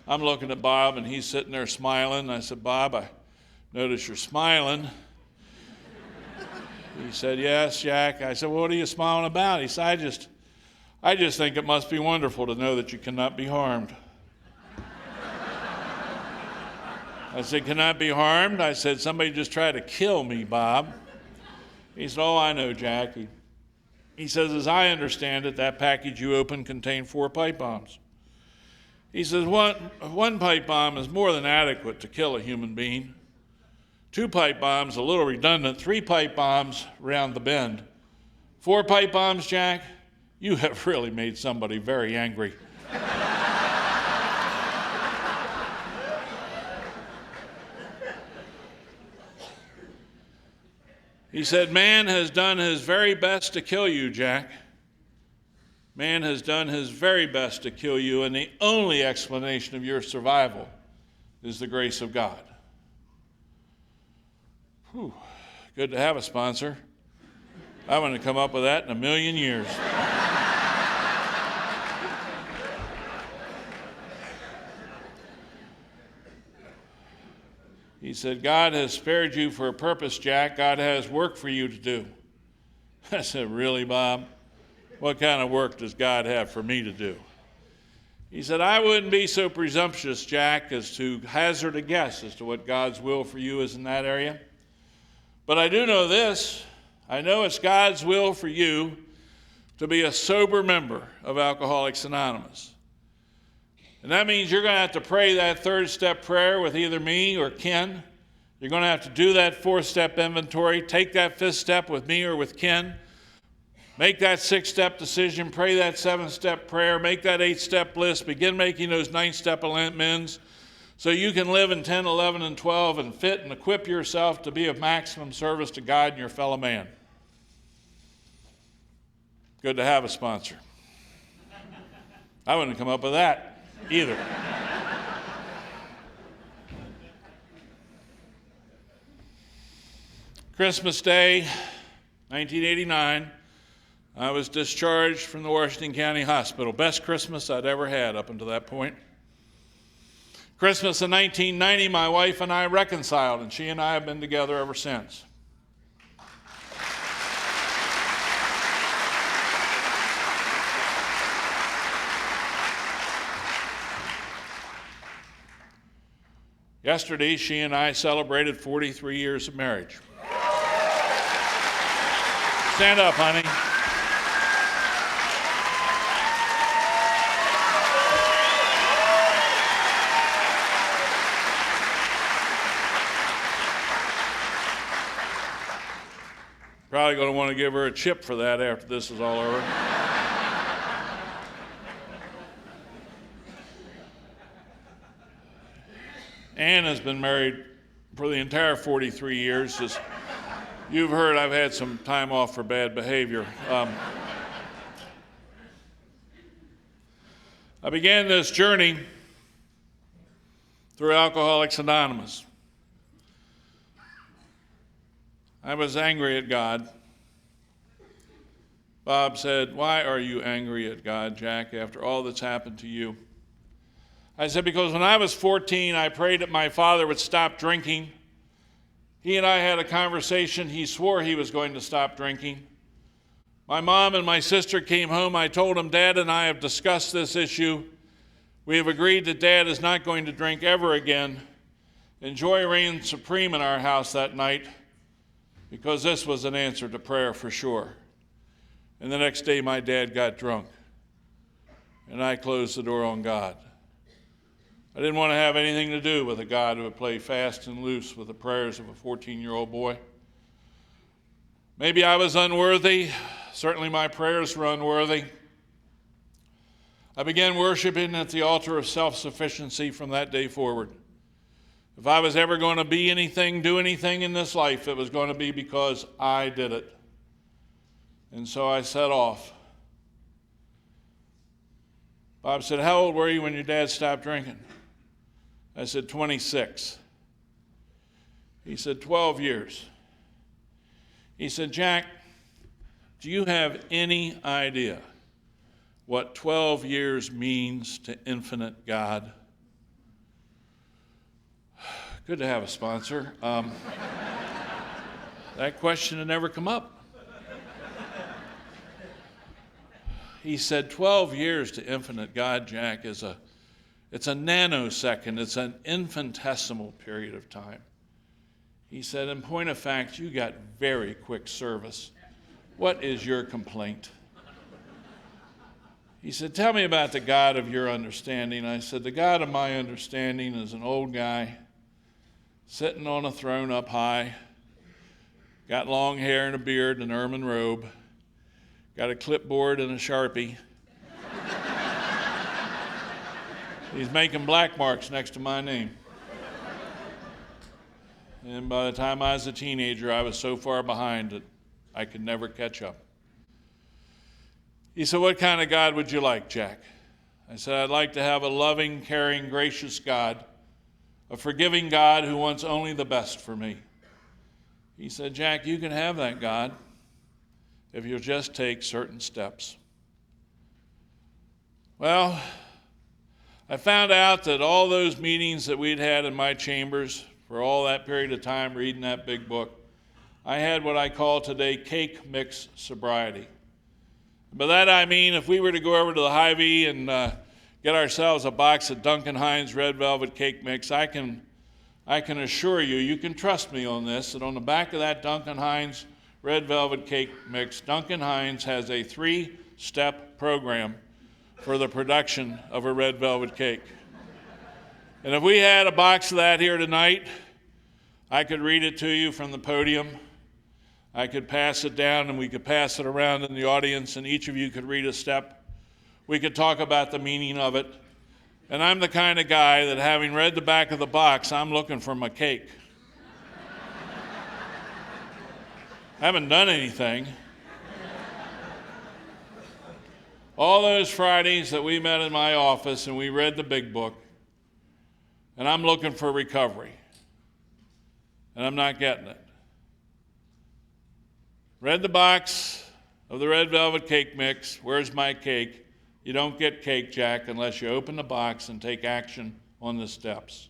I'm looking at Bob, and he's sitting there smiling. I said, Bob, I notice you're smiling. He said, yes, Jack. I said, well, what are you smiling about? He said, I just think it must be wonderful to know that you cannot be harmed. I said, cannot be harmed? I said, somebody just tried to kill me, Bob. He said, oh, I know, Jack. He says, as I understand it, that package you opened contained 4 pipe bombs. He says, one pipe bomb is more than adequate to kill a human being. 2 pipe bombs, a little redundant. 3 pipe bombs round the bend. 4 pipe bombs, Jack? You have really made somebody very angry. He said, man has done his very best to kill you, Jack. Man has done his very best to kill you, and the only explanation of your survival is the grace of God. Whew. Good to have a sponsor. I wouldn't have come up with that in a million years. He said, God has spared you for a purpose, Jack. God has work for you to do. I said, really, Bob? What kind of work does God have for me to do? He said, I wouldn't be so presumptuous, Jack, as to hazard a guess as to what God's will for you is in that area. But I do know this. I know it's God's will for you to be a sober member of Alcoholics Anonymous. And that means you're going to have to pray that 3rd step prayer with either me or Ken. You're going to have to do that 4th step inventory, take that 5th step with me or with Ken, make that 6th step decision, pray that 7th step prayer, make that 8th step list, begin making those 9th step amendments so you can live in 10, 11, and 12 and fit and equip yourself to be of maximum service to God and your fellow man. Good to have a sponsor. I wouldn't have come up with that either. Christmas Day, 1989, I was discharged from the Washington County Hospital. Best Christmas I'd ever had up until that point. Christmas of 1990, my wife and I reconciled, and she and I have been together ever since. Yesterday, she and I celebrated 43 years of marriage. Stand up, honey. Probably probably going to want to give her a chip for that after this is all over. Ann has been married for the entire 43 years. As you've heard, I've had some time off for bad behavior. I began this journey through Alcoholics Anonymous. I was angry at God. Bob said, "Why are you angry at God, Jack, after all that's happened to you?" I said, "Because when I was 14, I prayed that my father would stop drinking. He and I had a conversation. He swore he was going to stop drinking. My mom and my sister came home. I told them, Dad and I have discussed this issue. We have agreed that Dad is not going to drink ever again. And joy reigned supreme in our house that night, because this was an answer to prayer for sure. And the next day, my dad got drunk, and I closed the door on God. I didn't want to have anything to do with a God who would play fast and loose with the prayers of a 14-year-old boy. Maybe I was unworthy. Certainly my prayers were unworthy. I began worshiping at the altar of self-sufficiency from that day forward. If I was ever going to be anything, do anything in this life, it was going to be because I did it. And so I set off. Bob said, "How old were you when your dad stopped drinking?" I said, 26. He said, 12 years. He said, "Jack, do you have any idea what 12 years means to infinite God?" Good to have a sponsor. That question had never come up. He said, 12 years to infinite God, Jack, it's a nanosecond. It's an infinitesimal period of time. He said, in point of fact, you got very quick service. What is your complaint? He said, "Tell me about the God of your understanding." I said, "The God of my understanding is an old guy sitting on a throne up high, got long hair and a beard and an ermine robe, got a clipboard and a Sharpie. He's making black marks next to my name. And by the time I was a teenager, I was so far behind that I could never catch up." He said, "What kind of God would you like, Jack?" I said, "I'd like to have a loving, caring, gracious God, a forgiving God who wants only the best for me." He said, "Jack, you can have that God if you'll just take certain steps." Well, I found out that all those meetings that we'd had in my chambers for all that period of time reading that big book, I had what I call today cake mix sobriety. By that I mean if we were to go over to the Hy-Vee and get ourselves a box of Duncan Hines Red Velvet Cake Mix, I can assure you, you can trust me on this, that on the back of that Duncan Hines Red Velvet Cake Mix, Duncan Hines has a 3-step program for the production of a red velvet cake. And if we had a box of that here tonight, I could read it to you from the podium. I could pass it down and we could pass it around in the audience and each of you could read a step. We could talk about the meaning of it. And I'm the kind of guy that having read the back of the box, I'm looking for my cake. I haven't done anything. All those Fridays that we met in my office and we read the big book, and I'm looking for recovery, and I'm not getting it. Read the box of the Red Velvet Cake Mix. Where's my cake? You don't get cake, Jack, unless you open the box and take action on the steps.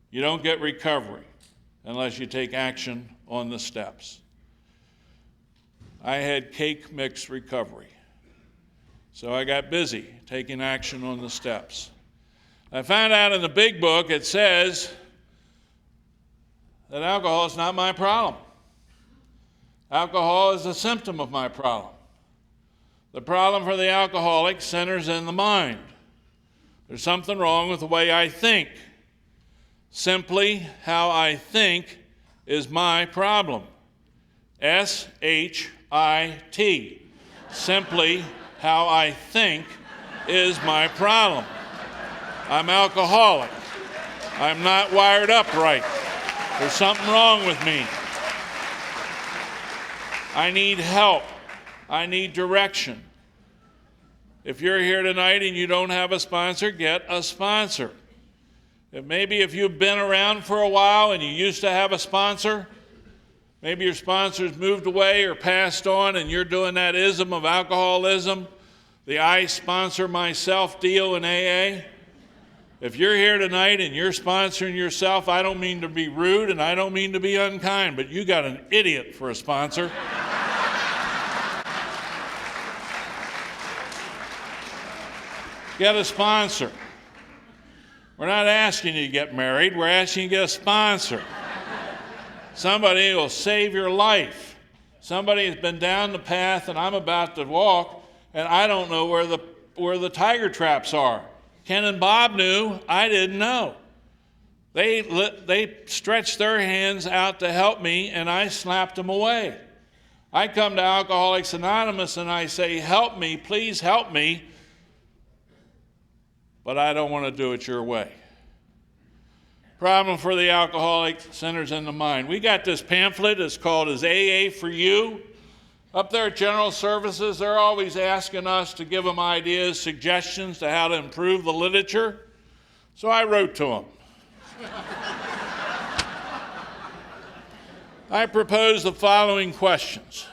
You don't get recovery unless you take action on the steps. I had cake mix recovery. So I got busy taking action on the steps. I found out in the big book it says that alcohol is not my problem. Alcohol is a symptom of my problem. The problem for the alcoholic centers in the mind. There's something wrong with the way I think. Simply how I think is my problem. S-H-I-T. Simply, how I think is my problem. I'm alcoholic. I'm not wired up right. There's something wrong with me. I need help. I need direction. If you're here tonight and you don't have a sponsor, get a sponsor. If you've been around for a while and you used to have a sponsor, maybe your sponsor's moved away or passed on and you're doing that ism of alcoholism, the I sponsor myself deal in AA. If you're here tonight and you're sponsoring yourself, I don't mean to be rude and I don't mean to be unkind, but you got an idiot for a sponsor. Get a sponsor. We're not asking you to get married, we're asking you to get a sponsor. Somebody who will save your life. Somebody has been down the path that I'm about to walk, and I don't know where the tiger traps are. Ken and Bob knew, I didn't know. They stretched their hands out to help me, and I slapped them away. I come to Alcoholics Anonymous and I say, help me, please help me, but I don't want to do it your way. Problem for the alcoholic centers in the mind. We got this pamphlet, it's called AA for You. Up there at General Services, they're always asking us to give them ideas, suggestions to how to improve the literature. So I wrote to them. I propose the following questions.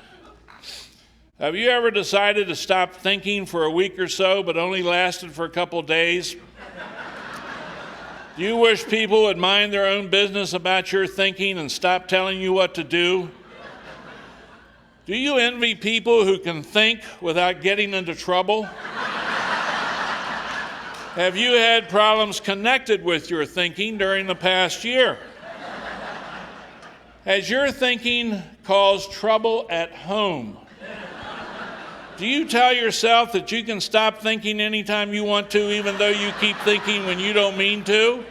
Have you ever decided to stop thinking for a week or so, but only lasted for a couple days? Do you wish people would mind their own business about your thinking and stop telling you what to do? Do you envy people who can think without getting into trouble? Have you had problems connected with your thinking during the past year? Has your thinking caused trouble at home? Do you tell yourself that you can stop thinking anytime you want to, even though you keep thinking when you don't mean to?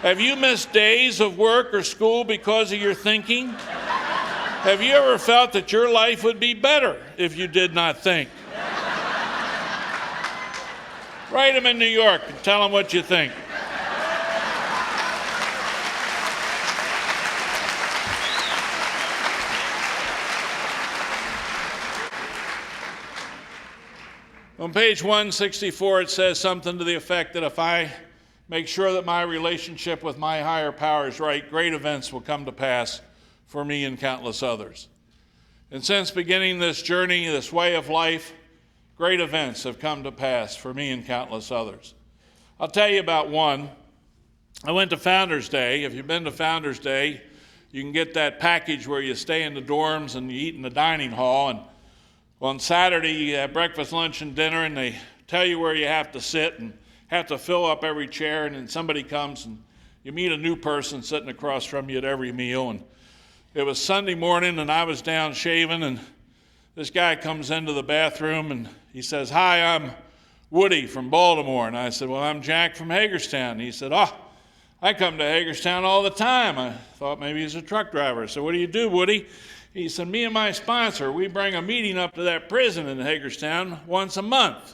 Have you missed days of work or school because of your thinking? Have you ever felt that your life would be better if you did not think? Write them in New York and tell them what you think. On page 164, it says something to the effect that if I make sure that my relationship with my higher power is right, great events will come to pass for me and countless others. And since beginning this journey, this way of life, great events have come to pass for me and countless others. I'll tell you about one. I went to Founders Day. If you've been to Founders Day, you can get that package where you stay in the dorms and you eat in the dining hall. And on Saturday, you have breakfast, lunch, and dinner, and they tell you where you have to sit and have to fill up every chair, and then somebody comes and you meet a new person sitting across from you at every meal. And it was Sunday morning, and I was down shaving, and this guy comes into the bathroom, and he says, "Hi, I'm Woody from Baltimore." And I said, "Well, I'm Jack from Hagerstown." And he said, "Oh, I come to Hagerstown all the time." I thought maybe he's a truck driver. I said, "What do you do, Woody?" He said, "Me and my sponsor, we bring a meeting up to that prison in Hagerstown once a month."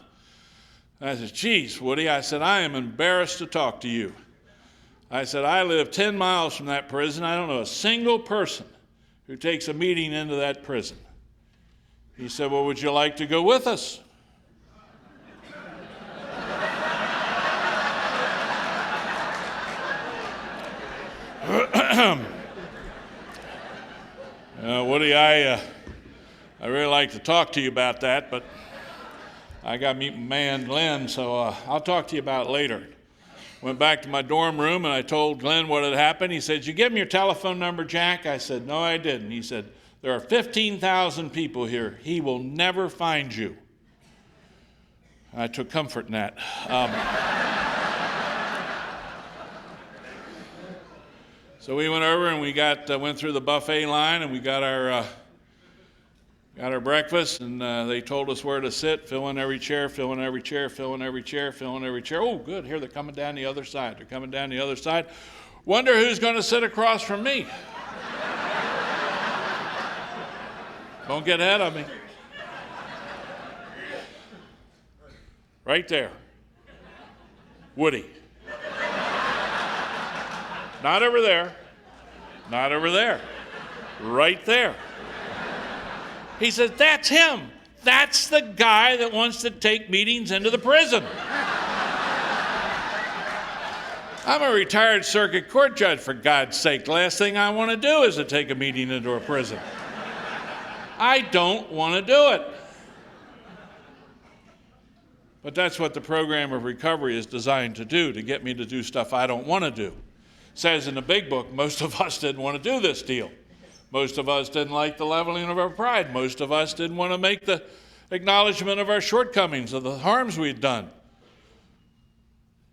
I said, "Geez, Woody," I said, "I am embarrassed to talk to you." I said, "I live 10 miles from that prison. I don't know a single person who takes a meeting into that prison." He said, "Well, would you like to go with us?" Woody, I really like to talk to you about that, but I got to meet my man Glenn, so I'll talk to you about it later. Went back to my dorm room and I told Glenn what had happened. He said, "Did you give him your telephone number, Jack?" I said, "No, I didn't." He said, "There are 15,000 people here. He will never find you." I took comfort in that. So we went over and we went through the buffet line and we got our breakfast, and they told us where to sit, fill in every chair, fill in every chair, fill in every chair, fill in every chair. Oh, good, here they're coming down the other side. They're coming down the other side. Wonder who's going to sit across from me. Don't get ahead of me. Right there. Woody. Not over there. Not over there. Right there. He says, that's him. That's the guy that wants to take meetings into the prison. I'm a retired circuit court judge, for God's sake. The last thing I want to do is to take a meeting into a prison. I don't want to do it. But that's what the program of recovery is designed to do, to get me to do stuff I don't want to do. It says in the big book, most of us didn't want to do this deal. Most of us didn't like the leveling of our pride. Most of us didn't want to make the acknowledgement of our shortcomings, of the harms we'd done.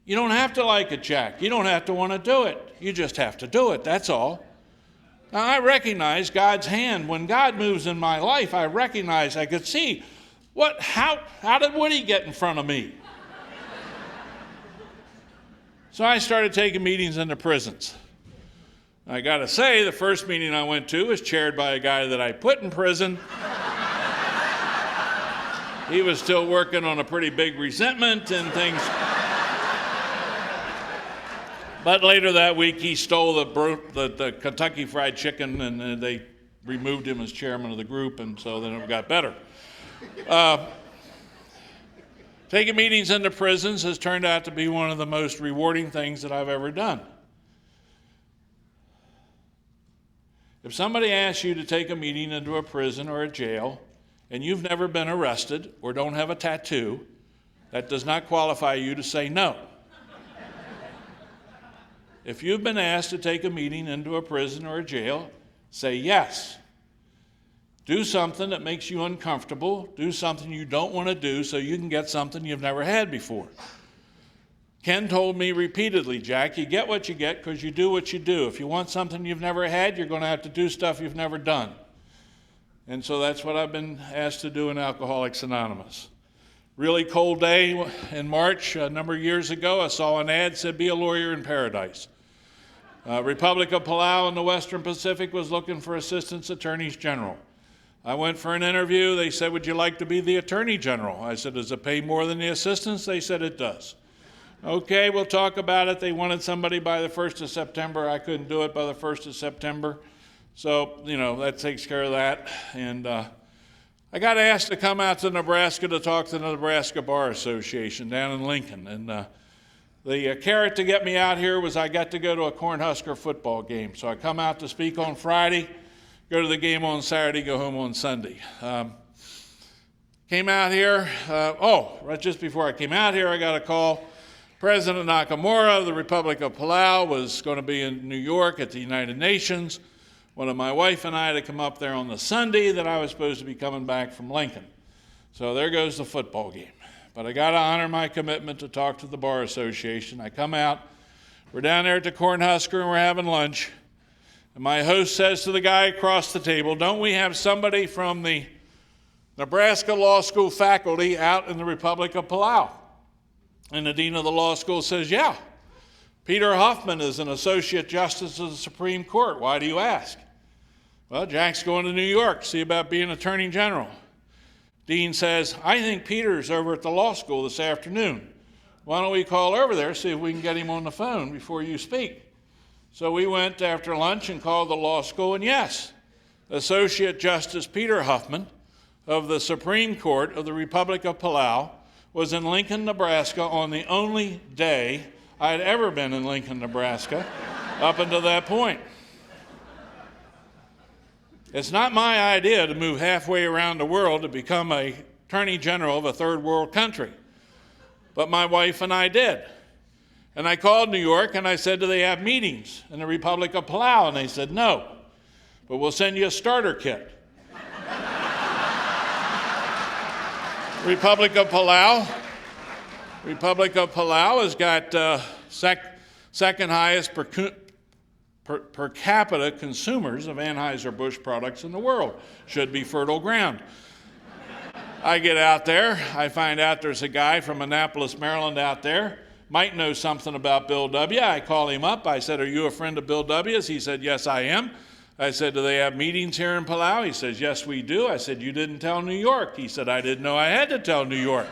You don't have to like it, Jack. You don't have to want to do it. You just have to do it, that's all. Now, I recognize God's hand. When God moves in my life, I recognize, I could see, how did Woody get in front of me? So I started taking meetings in the prisons. I got to say, the first meeting I went to was chaired by a guy that I put in prison. He was still working on a pretty big resentment and things. But later that week, he stole the Kentucky Fried Chicken, and they removed him as chairman of the group, and so then it got better. Taking meetings into prisons has turned out to be one of the most rewarding things that I've ever done. If somebody asks you to take a meeting into a prison or a jail, and you've never been arrested or don't have a tattoo, that does not qualify you to say no. If you've been asked to take a meeting into a prison or a jail, say yes. Do something that makes you uncomfortable. Do something you don't want to do so you can get something you've never had before. Ken told me repeatedly, Jack, you get what you get because you do what you do. If you want something you've never had, you're going to have to do stuff you've never done. And so that's what I've been asked to do in Alcoholics Anonymous. Really cold day in March a number of years ago, I saw an ad that said, be a lawyer in paradise. Republic of Palau in the Western Pacific was looking for assistant attorneys general. I went for an interview. They said, would you like to be the attorney general? I said, does it pay more than the assistants? They said it does. Okay, we'll talk about it. They wanted somebody by the 1st of September. I couldn't do it by the 1st of September. So, that takes care of that. And I got asked to come out to Nebraska to talk to the Nebraska Bar Association down in Lincoln. And the carrot to get me out here was I got to go to a Cofnhusker football game. So I come out to speak on Friday, go to the game on Saturday, go home on Sunday. Came out here. Right just before I came out here, I got a call. President Nakamura of the Republic of Palau was going to be in New York at the United Nations. Wanted my wife and I to come up there on the Sunday that I was supposed to be coming back from Lincoln. So there goes the football game. But I got to honor my commitment to talk to the Bar Association. I come out. We're down there at the Cofnhusker and we're having lunch. And my host says to the guy across the table, don't we have somebody from the Nebraska Law School faculty out in the Republic of Palau? And the dean of the law school says, yeah. Peter Huffman is an associate justice of the Supreme Court. Why do you ask? Well, Jack's going to New York to see about being attorney general. Dean says, I think Peter's over at the law school this afternoon. Why don't we call over there, see if we can get him on the phone before you speak? So we went after lunch and called the law school, and yes, Associate Justice Peter Huffman of the Supreme Court of the Republic of Palau was in Lincoln, Nebraska on the only day I had ever been in Lincoln, Nebraska up until that point. It's not my idea to move halfway around the world to become an attorney general of a third world country. But my wife and I did. And I called New York and I said, do they have meetings in the Republic of Palau? And they said, no, but we'll send you a starter kit. Republic of Palau has got second highest per capita consumers of Anheuser-Busch products in the world. Should be fertile ground. I get out there. I find out there's a guy from Annapolis, Maryland out there. Might know something about Bill W. I call him up. I said, are you a friend of Bill W.'s? He said, yes, I am. I said, do they have meetings here in Palau? He says, yes, we do. I said, you didn't tell New York. He said, I didn't know I had to tell New York.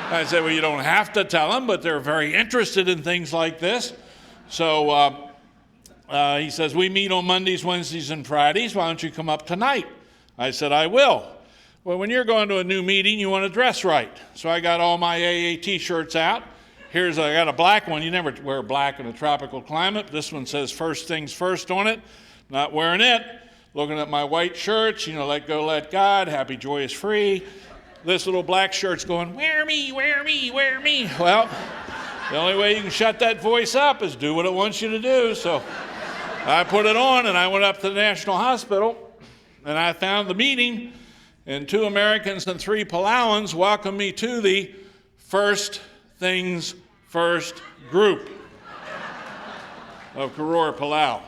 I said, well, you don't have to tell them, but they're very interested in things like this. So he says, we meet on Mondays, Wednesdays, and Fridays. Why don't you come up tonight? I said, I will. Well, when you're going to a new meeting, you want to dress right. So I got all my AA T-shirts out. I got a black one. You never wear black in a tropical climate. This one says first things first on it. Not wearing it. Looking at my white shirts, let go, let God, happy, joyous, free. This little black shirt's going, wear me, wear me, wear me. Well, the only way you can shut that voice up is do what it wants you to do. So I put it on and I went up to the National Hospital and I found the meeting, and 2 Americans and 3 Palauans welcomed me to the First Things First group of Koror, Palau.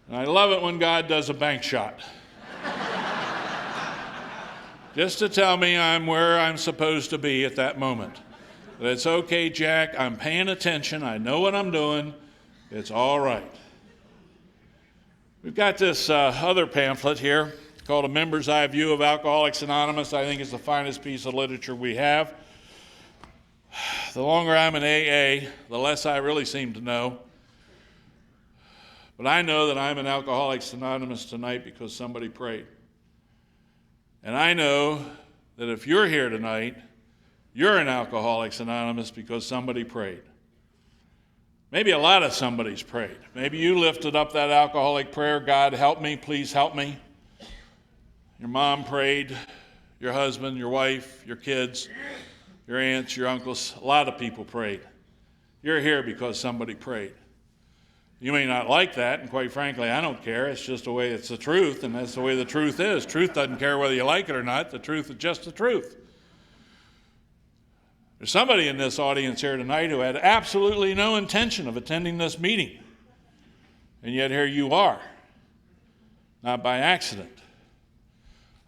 And I love it when God does a bank shot. Just to tell me I'm where I'm supposed to be at that moment. That it's okay, Jack, I'm paying attention, I know what I'm doing, it's all right. We've got this other pamphlet here called A Member's Eye View of Alcoholics Anonymous. I think it's the finest piece of literature we have. The longer I'm in AA, the less I really seem to know. But I know that I'm in Alcoholics Anonymous tonight because somebody prayed. And I know that if you're here tonight, you're in Alcoholics Anonymous because somebody prayed. Maybe a lot of somebody's prayed. Maybe you lifted up that alcoholic prayer, God help me, please help me. Your mom prayed, your husband, your wife, your kids, your aunts, your uncles, a lot of people prayed. You're here because somebody prayed. You may not like that, and quite frankly, I don't care. It's just the way it's the truth, and that's the way the truth is. Truth doesn't care whether you like it or not. The truth is just the truth. There's somebody in this audience here tonight who had absolutely no intention of attending this meeting, and yet here you are, not by accident.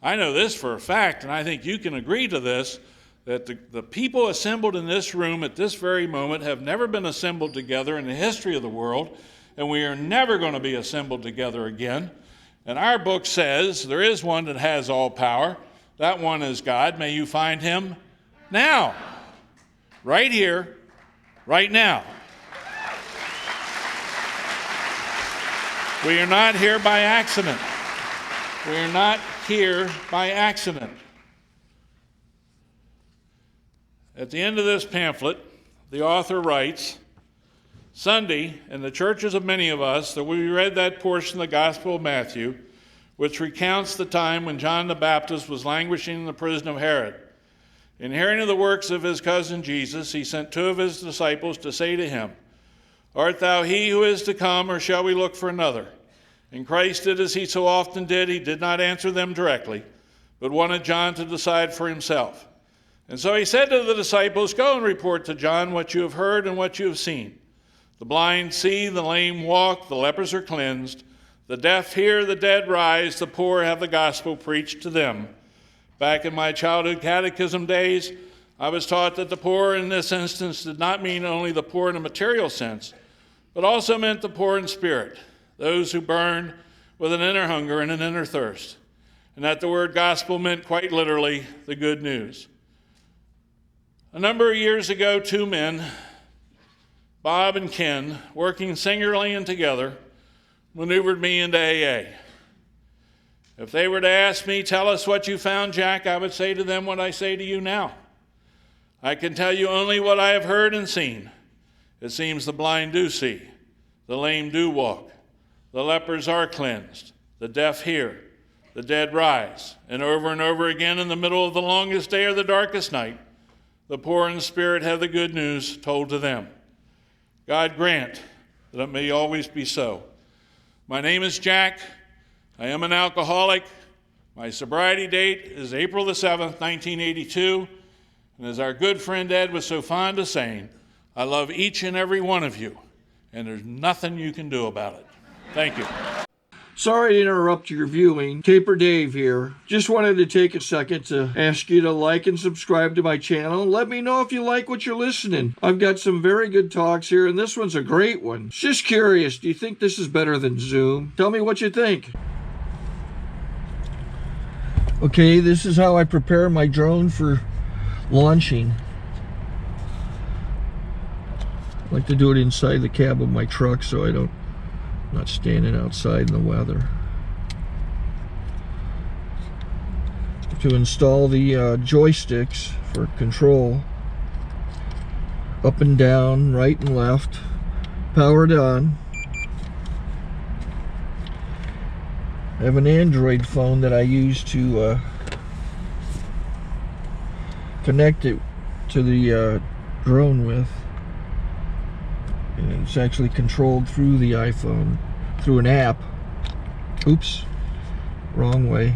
I know this for a fact, and I think you can agree to this, that the people assembled in this room at this very moment have never been assembled together in the history of the world, and we are never going to be assembled together again. And our book says there is one that has all power. That one is God. May you find him now, right here, right now. We are not here by accident. We are not here by accident. At the end of this pamphlet, the author writes, Sunday, in the churches of many of us, that we read that portion of the Gospel of Matthew, which recounts the time when John the Baptist was languishing in the prison of Herod. In hearing of the works of his cousin Jesus, he sent 2 of his disciples to say to him, Art thou he who is to come, or shall we look for another? And Christ did as he so often did. He did not answer them directly, but wanted John to decide for himself. And so he said to the disciples, Go and report to John what you have heard and what you have seen. The blind see, the lame walk, the lepers are cleansed, the deaf hear, the dead rise, the poor have the gospel preached to them. Back in my childhood catechism days, I was taught that the poor in this instance did not mean only the poor in a material sense, but also meant the poor in spirit, those who burned with an inner hunger and an inner thirst, and that the word gospel meant quite literally the good news. A number of years ago, 2 men, Bob and Ken, working singularly and together, maneuvered me into AA. If they were to ask me, tell us what you found, Jack, I would say to them what I say to you now. I can tell you only what I have heard and seen. It seems the blind do see, the lame do walk, the lepers are cleansed, the deaf hear, the dead rise, and over again in the middle of the longest day or the darkest night, the poor in spirit have the good news told to them. God grant that it may always be so. My name is Jack. I am an alcoholic. My sobriety date is April the 7th, 1982. And as our good friend Ed was so fond of saying, I love each and every one of you, and there's nothing you can do about it. Thank you. Sorry to interrupt your viewing. Taper Dave here. Just wanted to take a second to ask you to like and subscribe to my channel. Let me know if you like what you're listening. I've got some very good talks here, and this one's a great one. Just curious, do you think this is better than Zoom? Tell me what you think. Okay, this is how I prepare my drone for launching. I like to do it inside the cab of my truck so I'm not standing outside in the weather. To install the joysticks for control, up and down, right and left, powered on. I have an Android phone that I use to connect it to the drone with. And it's actually controlled through the iPhone, through an app. Oops, wrong way.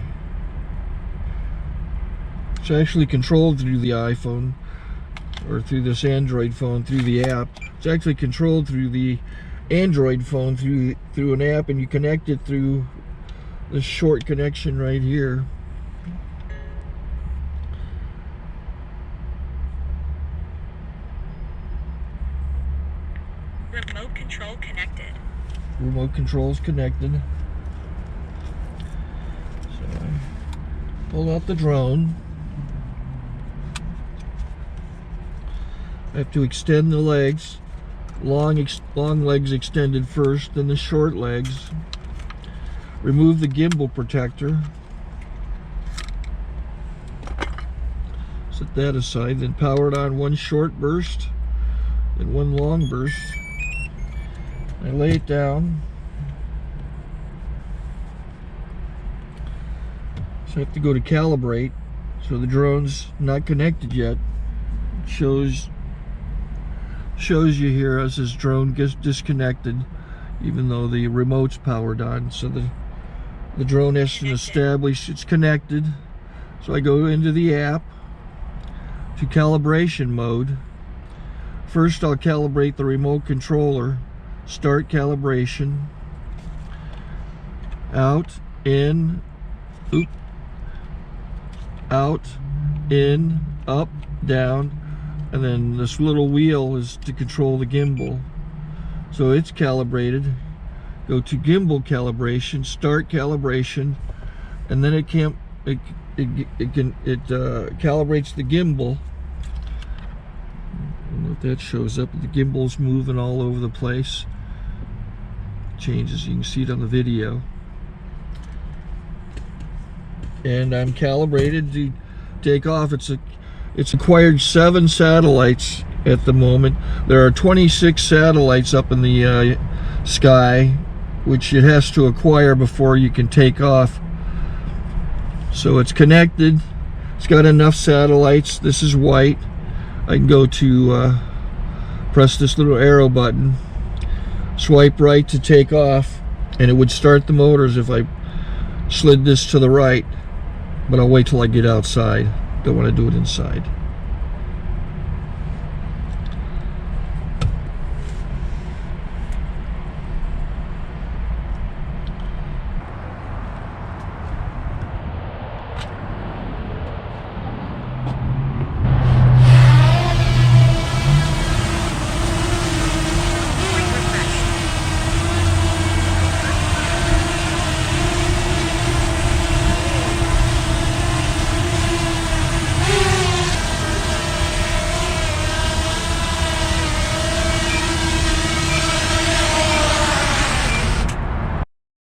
It's actually controlled through the iPhone, or through this Android phone, through the app. It's actually controlled through the Android phone, through an app, and you connect it through this short connection right here. Remote control connected. Remote control's connected. So I pull out the drone. I have to extend the legs. Long legs extended first, then the short legs. Remove the gimbal protector. Set that aside, then power it on one short burst, then one long burst. I lay it down. So I have to go to calibrate. So the drone's not connected yet. It shows you here as this drone gets disconnected, even though the remote's powered on. So the drone has to establish it's connected. So I go into the app to calibration mode. First I'll calibrate the remote controller. Start calibration. Out, in, oop, out, in, up, down, and then this little wheel is to control the gimbal. So it's calibrated. Go to gimbal calibration, start calibration, and then it calibrates the gimbal. I don't know if that shows up. The gimbal's moving all over the place. Changes, you can see it on the video. And I'm calibrated to take off. It's acquired 7 satellites at the moment. There are 26 satellites up in the sky, which it has to acquire before you can take off. So it's connected. It's got enough satellites. This is white. I can go to press this little arrow button, swipe right to take off, and it would start the motors if I slid this to the right. But I'll wait till I get outside. Don't want to do it inside.